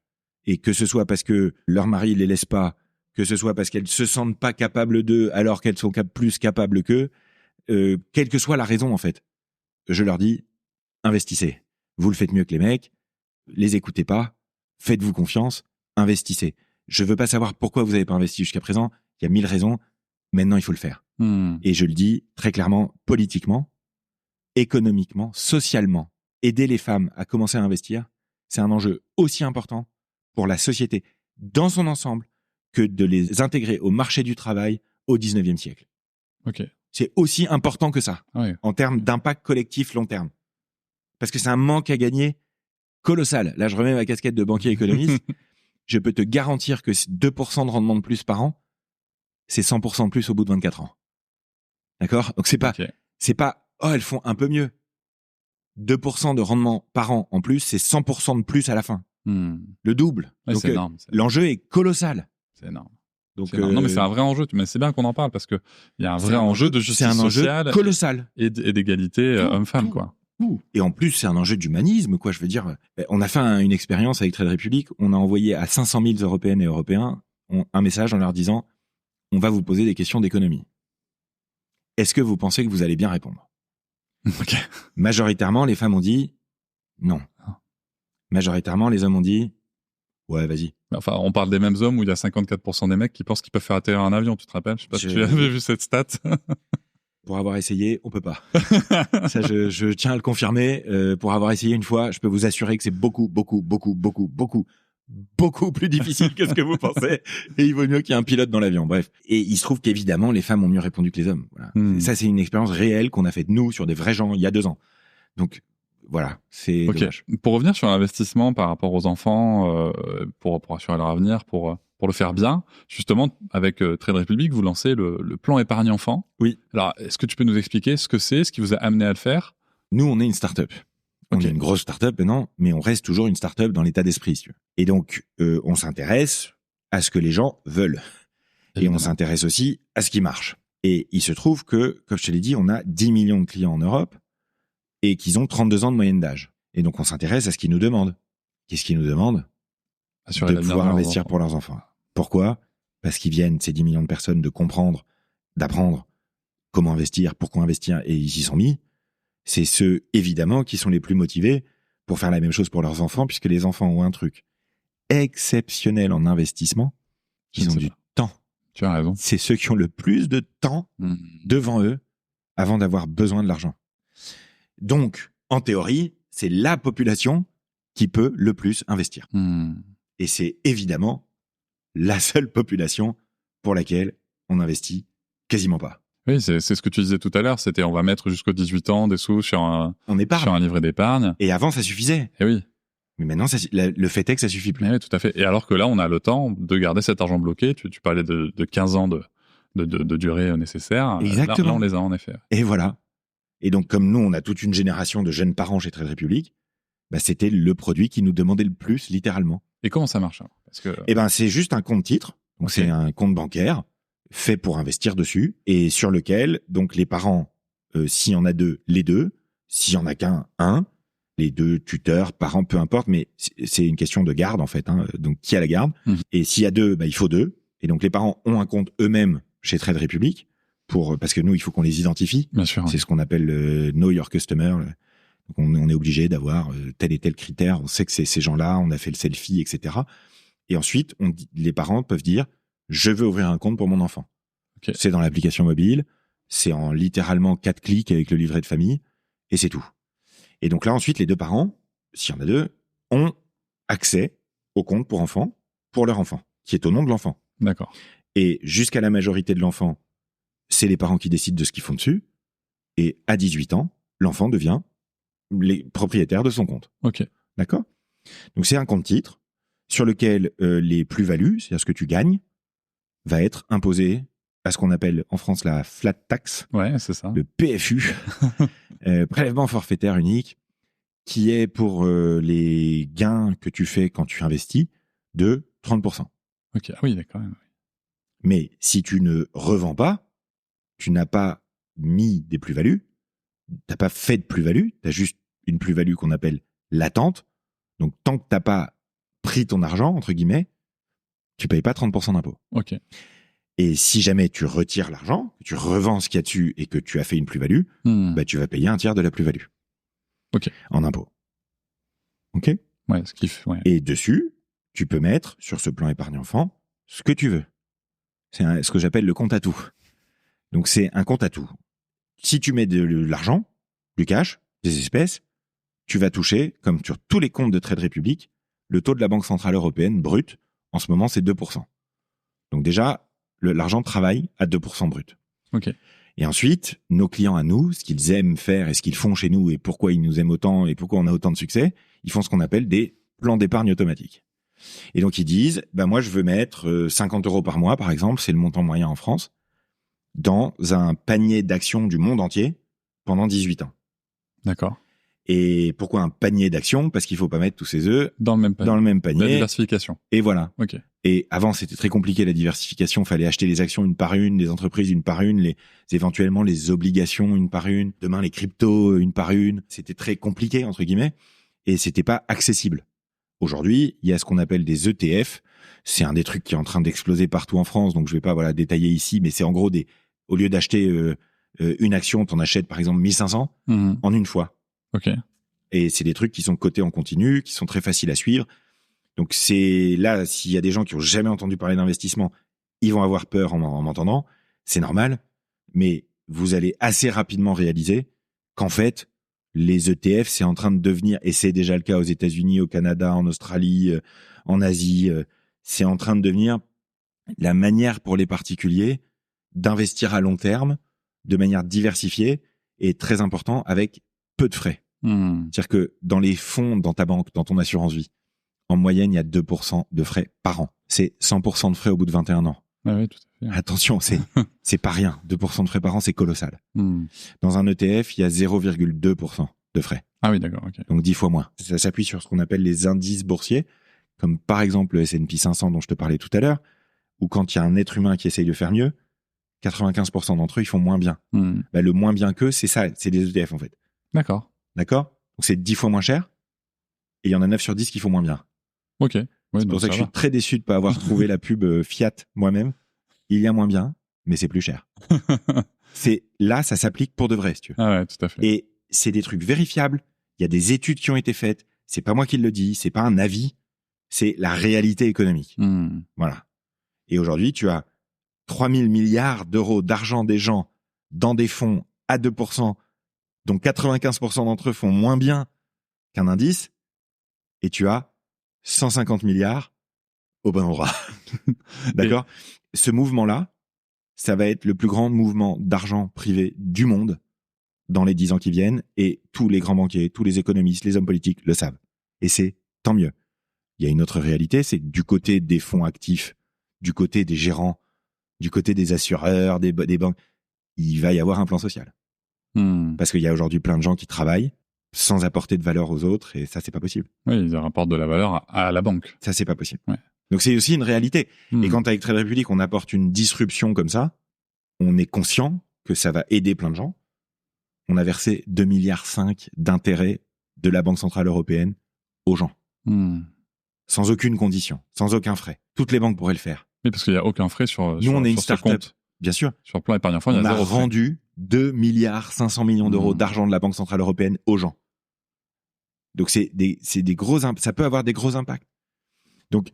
Et que ce soit parce que leur mari les laisse pas, que ce soit parce qu'elles se sentent pas capables d'eux alors qu'elles sont plus capables qu'eux, quelle que soit la raison, en fait. Je leur dis, investissez. Vous le faites mieux que les mecs, les écoutez pas, faites-vous confiance, investissez. Je veux pas savoir pourquoi vous avez pas investi jusqu'à présent, il y a 1000 raisons. Maintenant, il faut le faire. Et je le dis très clairement, politiquement, économiquement, socialement, aider les femmes à commencer à investir, c'est un enjeu aussi important pour la société dans son ensemble que de les intégrer au marché du travail au 19e siècle. Ok. C'est aussi important que ça, en termes d'impact collectif long terme. Parce que c'est un manque à gagner colossal. Là, je remets ma casquette de banquier économiste. Je peux te garantir que 2% de rendement de plus par an, c'est 100% de plus au bout de 24 ans. D'accord ? Donc, c'est pas, oh, elles font un peu mieux. 2% de rendement par an en plus, c'est 100% de plus à la fin. Le double. Ouais, donc, c'est énorme. L'enjeu est colossal. C'est énorme. Donc, non, mais c'est un vrai enjeu. Mais c'est bien qu'on en parle parce que il y a un vrai enjeu de justice sociale. C'est un enjeu colossal. Et d'égalité homme-femme, quoi. Et en plus, c'est un enjeu d'humanisme, quoi. Je veux dire, on a fait une expérience avec Trade Republic. On a envoyé à 500 000 Européennes et Européens un message en leur disant on va vous poser des questions d'économie. Est-ce que vous pensez que vous allez bien répondre ? Okay. Majoritairement, les femmes ont dit non. Majoritairement, les hommes ont dit ouais, vas-y. Enfin, on parle des mêmes hommes où il y a 54% des mecs qui pensent qu'ils peuvent faire atterrir un avion, tu te rappelles ? Je sais pas si tu avais vu cette stat. Pour avoir essayé, on peut pas. Ça, je tiens à le confirmer. Pour avoir essayé une fois, je peux vous assurer que c'est beaucoup, beaucoup, beaucoup, beaucoup, beaucoup, beaucoup plus difficile que ce que vous pensez. Et il vaut mieux qu'il y ait un pilote dans l'avion. Bref. Et il se trouve qu'évidemment, les femmes ont mieux répondu que les hommes. Voilà. Ça, c'est une expérience réelle qu'on a faite nous sur des vrais gens il y a 2 ans. Donc, voilà. C'est dommage. Pour revenir sur l'investissement par rapport aux enfants, pour assurer leur avenir, pour le faire bien, justement, avec Trade Republic, vous lancez le plan épargne enfant. Oui. Alors, est-ce que tu peux nous expliquer ce que c'est, ce qui vous a amené à le faire? Nous, on est une start-up. On est une grosse start-up maintenant, mais on reste toujours une start-up dans l'état d'esprit. Si tu veux. Et donc, on s'intéresse à ce que les gens veulent. Évidemment. Et on s'intéresse aussi à ce qui marche. Et il se trouve que, comme je te l'ai dit, on a 10 millions de clients en Europe et qu'ils ont 32 ans de moyenne d'âge. Et donc, on s'intéresse à ce qu'ils nous demandent. Qu'est-ce qu'ils nous demandent? De pouvoir investir pour leurs enfants. Pourquoi? Parce qu'ils viennent, ces 10 millions de personnes, de comprendre, d'apprendre comment investir, pourquoi investir, et ils y sont mis. C'est ceux, évidemment, qui sont les plus motivés pour faire la même chose pour leurs enfants, puisque les enfants ont un truc exceptionnel en investissement, ils ont du temps. Tu as raison. C'est ceux qui ont le plus de temps devant eux avant d'avoir besoin de l'argent. Donc, en théorie, c'est la population qui peut le plus investir. Et c'est évidemment la seule population pour laquelle on investit quasiment pas. Oui, c'est ce que tu disais tout à l'heure, c'était on va mettre jusqu'aux 18 ans des sous sur un livret d'épargne. Et avant, ça suffisait. Et oui. Mais maintenant, le fait est que ça suffit plus. Oui, tout à fait. Et alors que là, on a le temps de garder cet argent bloqué. Tu parlais de 15 ans de durée nécessaire. Exactement. Là, on les a en effet. Et voilà. Et donc, comme nous, on a toute une génération de jeunes parents chez Trade Republic, bah, c'était le produit qui nous demandait le plus, littéralement. Et comment ça marche? Parce que... Eh ben, c'est juste un compte titre. Donc, c'est un compte bancaire fait pour investir dessus et sur lequel, donc, les parents, s'il y en a 2, les 2. S'il y en a qu'un, un. Les 2 tuteurs, parents, peu importe, mais c'est une question de garde, en fait. Hein. Donc, qui a la garde? Et s'il y a 2, bah, il faut 2. Et donc, les parents ont un compte eux-mêmes chez Trade Republic parce que nous, il faut qu'on les identifie. Bien sûr. C'est ce qu'on appelle Know Your Customer. Donc, on est obligé d'avoir tel et tel critère. On sait que c'est ces gens-là, on a fait le selfie, etc. Et ensuite, les parents peuvent dire, je veux ouvrir un compte pour mon enfant. Okay. C'est dans l'application mobile. C'est en littéralement 4 clics avec le livret de famille. Et c'est tout. Et donc là, ensuite, les 2 parents, s'il y en a 2, ont accès au compte pour enfants, pour leur enfant, qui est au nom de l'enfant. D'accord. Et jusqu'à la majorité de l'enfant, c'est les parents qui décident de ce qu'ils font dessus. Et à 18 ans, l'enfant devient les propriétaires de son compte. Ok. D'accord? Donc c'est un compte titre sur lequel les plus-values, c'est-à-dire ce que tu gagnes, va être imposé à ce qu'on appelle en France la flat tax. Ouais, c'est ça. Le PFU, prélèvement forfaitaire unique, qui est pour les gains que tu fais quand tu investis de 30%. Ok, ah oui, d'accord. Mais si tu ne revends pas, tu n'as pas mis des plus-values, t'as pas fait de plus-value, t'as juste une plus-value qu'on appelle latente. Donc tant que t'as pas pris ton argent, entre guillemets, tu payes pas 30% d'impôt. Ok. Et si jamais tu retires l'argent, que tu revends ce qu'il y a dessus et que tu as fait une plus-value, bah, tu vas payer un tiers de la plus-value. Ok. En impôt. Ok? Ouais, ce qui fait, ouais. Et dessus, tu peux mettre sur ce plan épargne enfant ce que tu veux. C'est ce que j'appelle le compte à tout. Donc c'est un compte à tout. Si tu mets de l'argent, du cash, des espèces, tu vas toucher, comme sur tous les comptes de Trade Republic, le taux de la Banque Centrale Européenne brut, en ce moment, c'est 2%. Donc déjà, l'argent travaille à 2% brut. Ok. Et ensuite, nos clients à nous, ce qu'ils aiment faire et ce qu'ils font chez nous et pourquoi ils nous aiment autant et pourquoi on a autant de succès, ils font ce qu'on appelle des plans d'épargne automatique. Et donc ils disent, bah moi je veux mettre 50 € par mois, par exemple, c'est le montant moyen en France, dans un panier d'actions du monde entier pendant 18 ans. D'accord. Et pourquoi un panier d'actions? Parce qu'il faut pas mettre tous ses œufs dans le même panier. La diversification. Et voilà. Ok. Et avant, c'était très compliqué, la diversification. Fallait acheter les actions une par une, les entreprises une par une, éventuellement les obligations une par une. Demain, les cryptos une par une. C'était très compliqué, entre guillemets. Et c'était pas accessible. Aujourd'hui, il y a ce qu'on appelle des ETF. C'est un des trucs qui est en train d'exploser partout en France. Donc, je vais pas, détailler ici, mais c'est en gros au lieu d'acheter une action, t'en achètes, par exemple, 1500 en une fois. Ok. Et c'est des trucs qui sont cotés en continu, qui sont très faciles à suivre. Donc c'est là, s'il y a des gens qui ont jamais entendu parler d'investissement, ils vont avoir peur en m'entendant. C'est normal, mais vous allez assez rapidement réaliser qu'en fait, Les ETF, c'est en train de devenir, et c'est déjà le cas aux États-Unis, au Canada, en Australie, en Asie, c'est en train de devenir la manière pour les particuliers d'investir à long terme, de manière diversifiée et très important, avec peu de frais. C'est-à-dire que dans les fonds, dans ta banque, dans ton assurance vie, en moyenne, il y a 2% de frais par an. C'est 100% de frais au bout de 21 ans. Ah oui, tout à fait. Attention, c'est pas rien. 2% de frais par an, c'est colossal. Dans un ETF, il y a 0,2% de frais. Ah oui, d'accord. Okay. Donc 10 fois moins. Ça s'appuie sur ce qu'on appelle les indices boursiers, comme par exemple le S&P 500 dont je te parlais tout à l'heure, où quand il y a un être humain qui essaye de faire mieux, 95% d'entre eux, ils font moins bien. Bah, le moins bien qu'eux, c'est ça, c'est des ETF en fait. D'accord. D'accord ? Donc c'est 10 fois moins cher, et il y en a 9 sur 10 qui font moins bien. Ok. Oui, c'est pour ça que je suis très déçu de ne pas avoir trouvé la pub Fiat moi-même. Il y a moins bien, mais c'est plus cher. Là, ça s'applique pour de vrai, si tu veux. Ah ouais, tout à fait. Et c'est des trucs vérifiables. Il y a des études qui ont été faites. C'est pas moi qui le dis. C'est pas un avis. C'est la réalité économique. Voilà. Et aujourd'hui, tu as 3000 milliards d'euros d'argent des gens dans des fonds à 2%, dont 95% d'entre eux font moins bien qu'un indice. Et tu as 150 milliards au bon endroit. D'accord ? Ce mouvement-là, ça va être le plus grand mouvement d'argent privé du monde dans les 10 ans qui viennent, et tous les grands banquiers, tous les économistes, les hommes politiques le savent. Et c'est tant mieux. Il y a une autre réalité, c'est que du côté des fonds actifs, du côté des gérants, du côté des assureurs, des banques, il va y avoir un plan social. Parce qu'il y a aujourd'hui plein de gens qui travaillent sans apporter de valeur aux autres, et ça, c'est pas possible. Oui, ils rapportent de la valeur à la banque. Ça, c'est pas possible. Ouais. Donc, c'est aussi une réalité. Et quand avec Trade Republic, on apporte une disruption comme ça, on est conscient que ça va aider plein de gens. On a versé 2,5 milliards d'intérêts de la Banque Centrale Européenne aux gens. Sans aucune condition, sans aucun frais. Toutes les banques pourraient le faire. Oui, parce qu'il n'y a aucun frais sur Nous, on est une sur ce start-up, compte. bien sûr. Sur le plan épargne enfant, il y a on a zéro frais. rendu 2,5 milliards d'euros d'argent de la Banque Centrale Européenne aux gens. Donc, c'est des gros, ça peut avoir des gros impacts. Donc,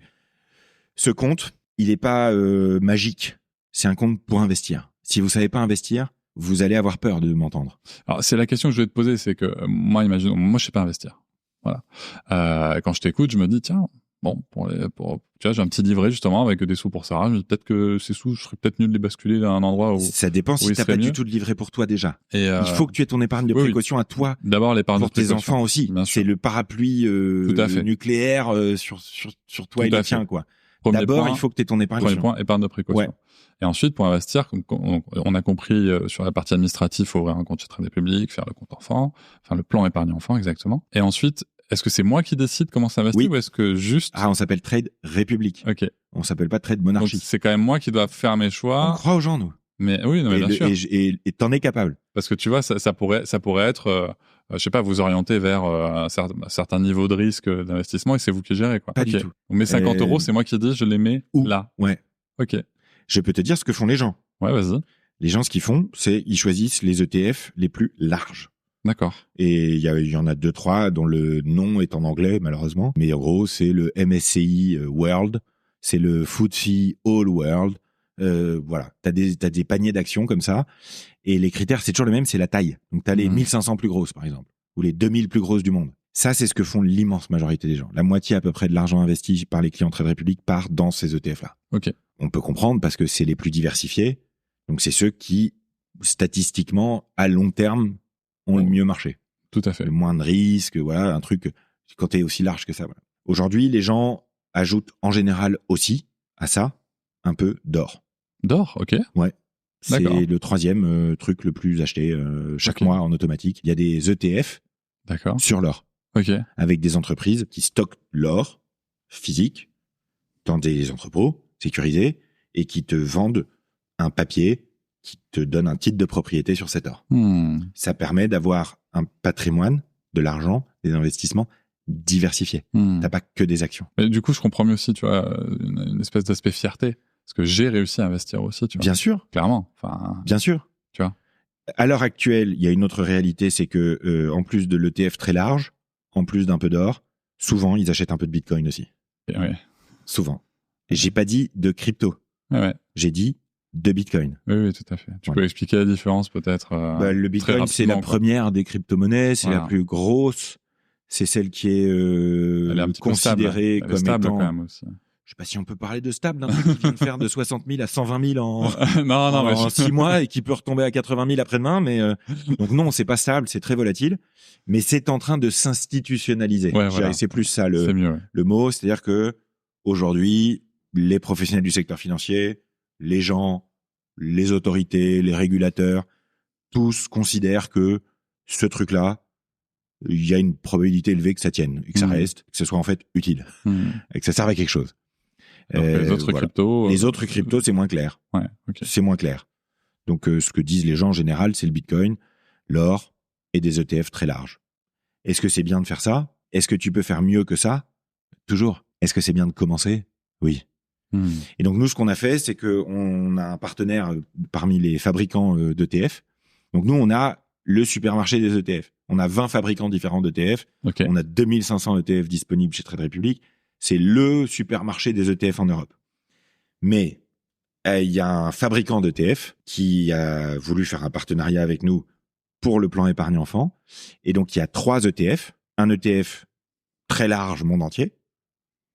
ce compte, il n'est pas magique. C'est un compte pour investir. Si vous savez pas investir, vous allez avoir peur de m'entendre. Alors, c'est la question que je vais te poser, c'est que moi, imaginons, moi, je sais pas investir. Voilà. Quand je t'écoute, je me dis, tiens, bon, tu vois, j'ai un petit livret justement avec des sous pour Sarah. Je me dis peut-être que ces sous, je serais peut-être mieux de les basculer à un endroit où. Ça dépend si t'as pas du tout de livret pour toi déjà. Et il faut que tu aies ton épargne de précaution à toi. D'abord l'épargne pour de précaution. Pour tes enfants aussi. C'est le parapluie nucléaire sur toi et le tien, quoi. D'abord, il faut que tu aies ton épargne. Premier point, épargne de précaution. Ouais. Et ensuite, pour investir, on a compris sur la partie administrative, il faut ouvrir un compte chez Trade Republic, faire le compte enfant, enfin le plan épargne enfant exactement. Et ensuite, est-ce que c'est moi qui décide comment s'investir ou est-ce que juste... on s'appelle Trade Republic. Ok. On s'appelle pas Trade Monarchie. Donc c'est quand même moi qui dois faire mes choix. On croit aux gens, nous. Mais oui, non, mais bien sûr. Et t'en es capable. Parce que tu vois, ça pourrait être, je sais pas, vous orienter vers un certain niveau de risque d'investissement et c'est vous qui gérez, quoi. Pas du tout. Donc mes 50 euros, c'est moi qui dis, je les mets là. Ouais. Ok. Je peux te dire ce que font les gens. Ouais, vas-y. Les gens, ce qu'ils font, c'est ils choisissent les ETF les plus larges. D'accord. Et il y en a 2-3 dont le nom est en anglais, malheureusement. Mais en gros, c'est le MSCI World, c'est le FTSE All World. Voilà, t'as des paniers d'actions comme ça. Et les critères, c'est toujours le même, c'est la taille. Donc t'as les 1500 plus grosses, par exemple, ou les 2000 plus grosses du monde. Ça, c'est ce que font l'immense majorité des gens. La moitié à peu près de l'argent investi par les clients Trade Republic part dans ces ETF-là. Ok. On peut comprendre parce que c'est les plus diversifiés. Donc c'est ceux qui, statistiquement, à long terme, ont le mieux marché. Tout à fait. Le moins de risques, voilà, un truc, quand t'es aussi large que ça. Voilà. Aujourd'hui, les gens ajoutent en général aussi à ça un peu d'or. D'or, ok. Ouais. C'est D'accord. le troisième truc le plus acheté chaque mois en automatique. Il y a des ETF sur l'or. Ok. Avec des entreprises qui stockent l'or physique dans des entrepôts sécurisés et qui te vendent un papier qui te donne un titre de propriété sur cet or. Ça permet d'avoir un patrimoine, de l'argent, des investissements diversifiés. T'as pas que des actions. Mais du coup, je comprends mieux aussi, tu vois, une espèce d'aspect fierté. Parce que j'ai réussi à investir aussi, tu vois. Bien sûr. Clairement. Enfin, bien sûr. Tu vois. À l'heure actuelle, il y a une autre réalité, c'est que en plus de l'ETF très large, en plus d'un peu d'or, souvent, ils achètent un peu de Bitcoin aussi. Ouais. Souvent. Et j'ai pas dit de crypto. Ouais. J'ai dit de Bitcoin. Oui, tout à fait. Tu peux expliquer la différence peut-être Le Bitcoin, c'est la première des crypto-monnaies, c'est la plus grosse, c'est celle qui est, elle est un petit considérée peu comme stable étant... quand même aussi. Je sais pas si on peut parler de stable d'un truc qui vient de faire de 60 000 à 120 000 en 6 mois et qui peut retomber à 80 000 après-demain. Mais donc non, c'est pas stable, c'est très volatile, mais c'est en train de s'institutionnaliser. Voilà. C'est plus ça le mot, c'est-à-dire que aujourd'hui, les professionnels du secteur financier, les gens, les autorités, les régulateurs, tous considèrent que ce truc-là, il y a une probabilité élevée que ça tienne, et que ça reste, que ce soit en fait utile, et que ça serve à quelque chose. Donc, les autres cryptos... Les autres cryptos, c'est moins clair. C'est moins clair. Donc, ce que disent les gens en général, c'est le Bitcoin, l'or et des ETF très larges. Est-ce que c'est bien de faire ça? Est-ce que tu peux faire mieux que ça? Toujours. Est-ce que c'est bien de commencer? Oui. Et donc, nous, ce qu'on a fait, c'est qu'on a un partenaire parmi les fabricants d'ETF. Donc, nous, on a le supermarché des ETF. On a 20 fabricants différents d'ETF. On a 2500 ETF disponibles chez Trade Republic. C'est le supermarché des ETF en Europe. Mais il y a un fabricant d'ETF qui a voulu faire un partenariat avec nous pour le plan épargne enfant. Et donc, il y a 3 ETF. Un ETF très large, monde entier.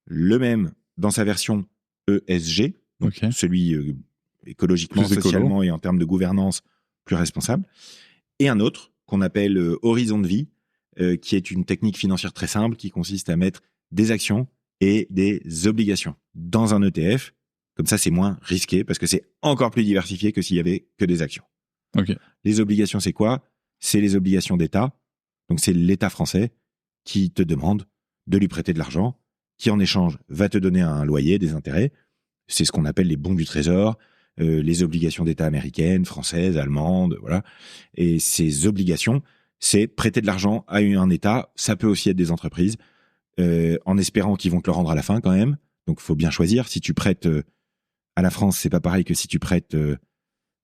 Le même dans sa version ESG. Donc celui écologiquement, socialement et en termes de gouvernance plus responsable. Et un autre qu'on appelle Horizon de vie, qui est une technique financière très simple qui consiste à mettre des actions et des obligations dans un ETF. Comme ça, c'est moins risqué parce que c'est encore plus diversifié que s'il y avait que des actions. Les obligations, c'est quoi? C'est les obligations d'État. Donc, c'est l'État français qui te demande de lui prêter de l'argent, qui en échange va te donner un loyer, des intérêts. C'est ce qu'on appelle les bons du trésor, les obligations d'État américaines, françaises, allemandes, voilà. Et ces obligations, c'est prêter de l'argent à un État. Ça peut aussi être des entreprises. En espérant qu'ils vont te le rendre à la fin quand même. Donc, il faut bien choisir. Si tu prêtes à la France, c'est pas pareil que si tu prêtes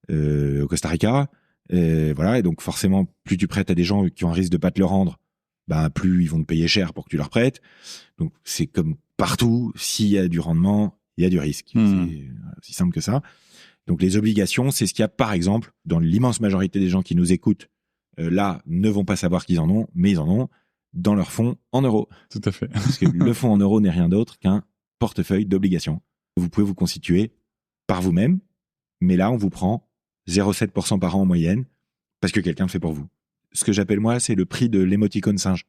au Costa Rica. Voilà. Et donc, forcément, plus tu prêtes à des gens qui ont un risque de pas te le rendre, plus ils vont te payer cher pour que tu leur prêtes. Donc, c'est comme partout. S'il y a du rendement, il y a du risque. C'est aussi simple que ça. Donc, les obligations, c'est ce qu'il y a, par exemple, dans l'immense majorité des gens qui nous écoutent, là, ne vont pas savoir qu'ils en ont, mais ils en ont dans leur fonds en euros. Tout à fait. Parce que le fonds en euros n'est rien d'autre qu'un portefeuille d'obligations. Vous pouvez vous constituer par vous-même, mais là, on vous prend 0,7% par an en moyenne parce que quelqu'un le fait pour vous. Ce que j'appelle, moi, c'est le prix de l'émoticône singe.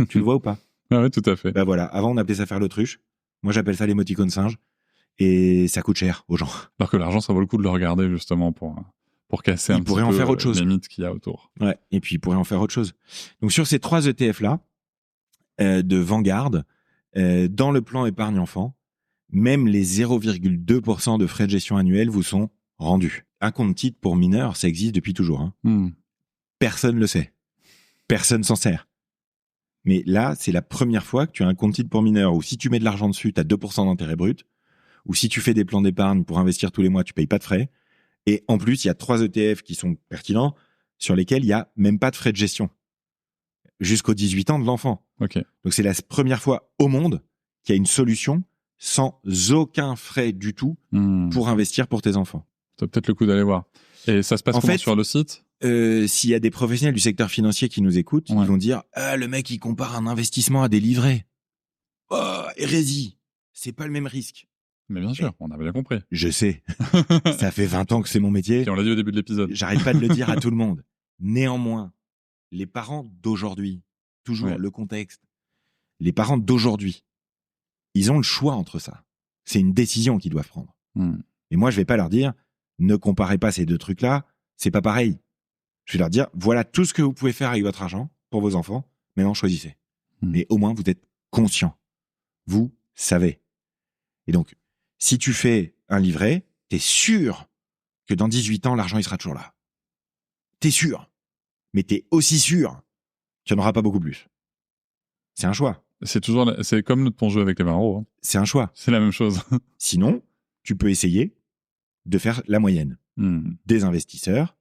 Tu le vois ou pas? Oui, tout à fait. Voilà. Avant, on appelait ça faire l'autruche. Moi, j'appelle ça l'émoticône singe. Et ça coûte cher aux gens. Alors que l'argent, ça vaut le coup de le regarder, justement, pour casser un petit peu les mythes qu'il y a autour. Ouais, et puis il pourrait en faire autre chose. Donc sur ces 3 ETF-là, de Vanguard, dans le plan épargne enfant, même les 0,2% de frais de gestion annuels vous sont rendus. Un compte titre pour mineurs, ça existe depuis toujours. Personne le sait. Personne s'en sert. Mais là, c'est la première fois que tu as un compte titre pour mineurs où si tu mets de l'argent dessus, tu as 2% d'intérêt brut. Ou si tu fais des plans d'épargne pour investir tous les mois, tu payes pas de frais. Et en plus, il y a 3 ETF qui sont pertinents sur lesquels il n'y a même pas de frais de gestion. Jusqu'aux 18 ans de l'enfant. Donc, c'est la première fois au monde qu'il y a une solution sans aucun frais du tout pour investir pour tes enfants. Ça peut-être le coup d'aller voir. Et ça se passe comment sur le site? S'il y a des professionnels du secteur financier qui nous écoutent, ils vont dire « Ah, le mec, il compare un investissement à des livrets. Oh, hérésie. C'est pas le même risque. » Mais bien sûr, on a bien compris. Je sais. Ça fait 20 ans que c'est mon métier. Et on l'a dit au début de l'épisode. J'arrête pas de le dire à tout le monde. Néanmoins, les parents d'aujourd'hui, toujours le contexte, les parents d'aujourd'hui, ils ont le choix entre ça. C'est une décision qu'ils doivent prendre. Et moi, je vais pas leur dire, ne comparez pas ces 2 trucs-là, c'est pas pareil. Je vais leur dire, voilà tout ce que vous pouvez faire avec votre argent pour vos enfants, maintenant choisissez. Mais au moins, vous êtes conscient. Vous savez. Et donc, si tu fais un livret, t'es sûr que dans 18 ans, l'argent, il sera toujours là. T'es sûr. Mais t'es aussi sûr qu'il n'y en aura pas beaucoup plus. C'est un choix. C'est comme ton jeu avec les 20 €. Hein. C'est un choix. C'est la même chose. Sinon, tu peux essayer de faire la moyenne des investisseurs,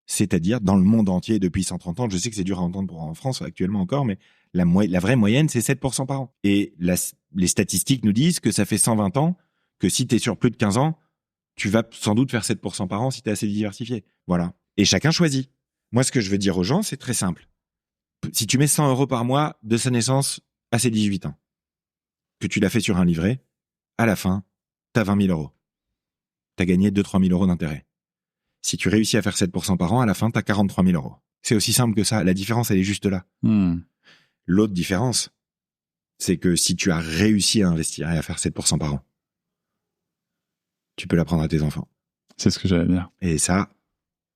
c'est-à-dire dans le monde entier depuis 130 ans. Je sais que c'est dur à entendre en France actuellement encore, mais la vraie moyenne, c'est 7% par an. Et les statistiques nous disent que ça fait 120 ans que si tu es sur plus de 15 ans, tu vas sans doute faire 7% par an si tu es assez diversifié. Voilà. Et chacun choisit. Moi, ce que je veux dire aux gens, c'est très simple. Si tu mets 100 € par mois de sa naissance à ses 18 ans, que tu l'as fait sur un livret, à la fin, tu as 20 000 €. Tu as gagné 2-3 000 € d'intérêt. Si tu réussis à faire 7% par an, à la fin, tu as 43 000 €. C'est aussi simple que ça. La différence, elle est juste là. L'autre différence, c'est que si tu as réussi à investir et à faire 7% par an, tu peux l'apprendre à tes enfants. C'est ce que j'allais dire. Et ça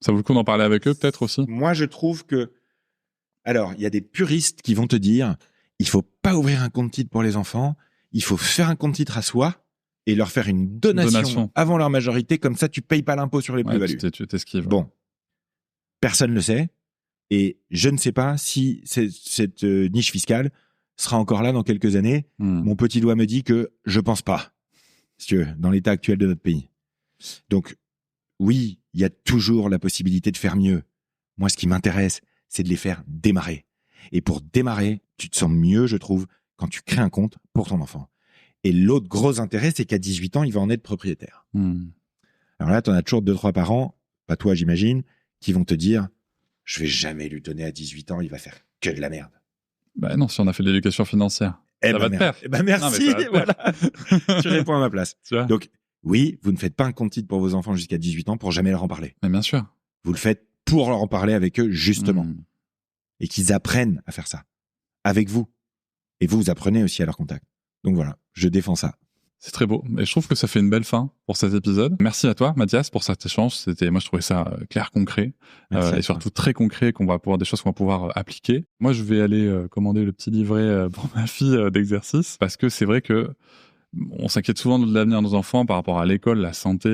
vaut le coup d'en parler avec eux, peut-être aussi. Moi, je trouve que... Alors, il y a des puristes qui vont te dire, il faut pas ouvrir un compte titre pour les enfants, il faut faire un compte titre à soi et leur faire une donation avant leur majorité, comme ça, tu payes pas l'impôt sur les plus-values. Tu t'esquives. Bon. Personne ne le sait. Et je ne sais pas si cette niche fiscale sera encore là dans quelques années. Mon petit doigt me dit que je pense pas, si tu veux, dans l'état actuel de notre pays. Donc, oui, il y a toujours la possibilité de faire mieux. Moi, ce qui m'intéresse, c'est de les faire démarrer. Et pour démarrer, tu te sens mieux, je trouve, quand tu crées un compte pour ton enfant. Et l'autre gros intérêt, c'est qu'à 18 ans, il va en être propriétaire. Alors là, tu en as toujours 2-3 parents, pas toi, j'imagine, qui vont te dire « Je vais jamais lui donner à 18 ans, il va faire que de la merde. » Bah non, si on a fait de l'éducation financière. Ça va te plaire. Merci, voilà. Tu réponds à ma place. Tu vois. Donc, oui, vous ne faites pas un compte titre pour vos enfants jusqu'à 18 ans pour jamais leur en parler. Mais bien sûr. Vous le faites pour leur en parler avec eux, justement. Et qu'ils apprennent à faire ça. Avec vous. Et vous apprenez aussi à leur contact. Donc voilà, je défends ça. C'est très beau. Et je trouve que ça fait une belle fin pour cet épisode. Merci à toi, Mathias, pour cet échange. Moi, je trouvais ça clair, concret. Et surtout très concret, des choses qu'on va pouvoir appliquer. Moi, je vais aller commander le petit livret pour ma fille d'exercice, parce que c'est vrai que on s'inquiète souvent de l'avenir de nos enfants par rapport à l'école, la santé,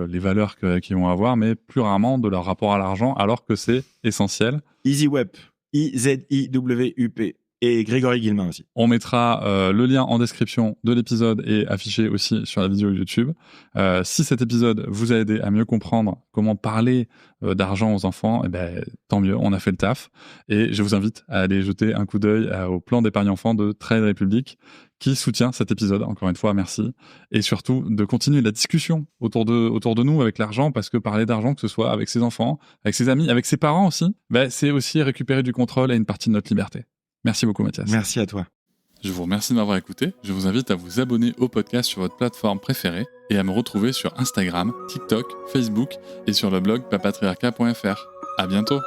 les valeurs qu'ils vont avoir, mais plus rarement de leur rapport à l'argent, alors que c'est essentiel. EasyWup. I-Z-I-W-U-P. Et Grégory Guillemin aussi. On mettra le lien en description de l'épisode et affiché aussi sur la vidéo YouTube. Si cet épisode vous a aidé à mieux comprendre comment parler d'argent aux enfants, tant mieux, on a fait le taf. Et je vous invite à aller jeter un coup d'œil au plan d'épargne enfant de Trade Republic qui soutient cet épisode. Encore une fois, merci. Et surtout, de continuer la discussion autour de nous avec l'argent, parce que parler d'argent, que ce soit avec ses enfants, avec ses amis, avec ses parents aussi, c'est aussi récupérer du contrôle et une partie de notre liberté. Merci beaucoup, Mathias. Merci à toi. Je vous remercie de m'avoir écouté. Je vous invite à vous abonner au podcast sur votre plateforme préférée et à me retrouver sur Instagram, TikTok, Facebook et sur le blog papatriarca.fr. À bientôt.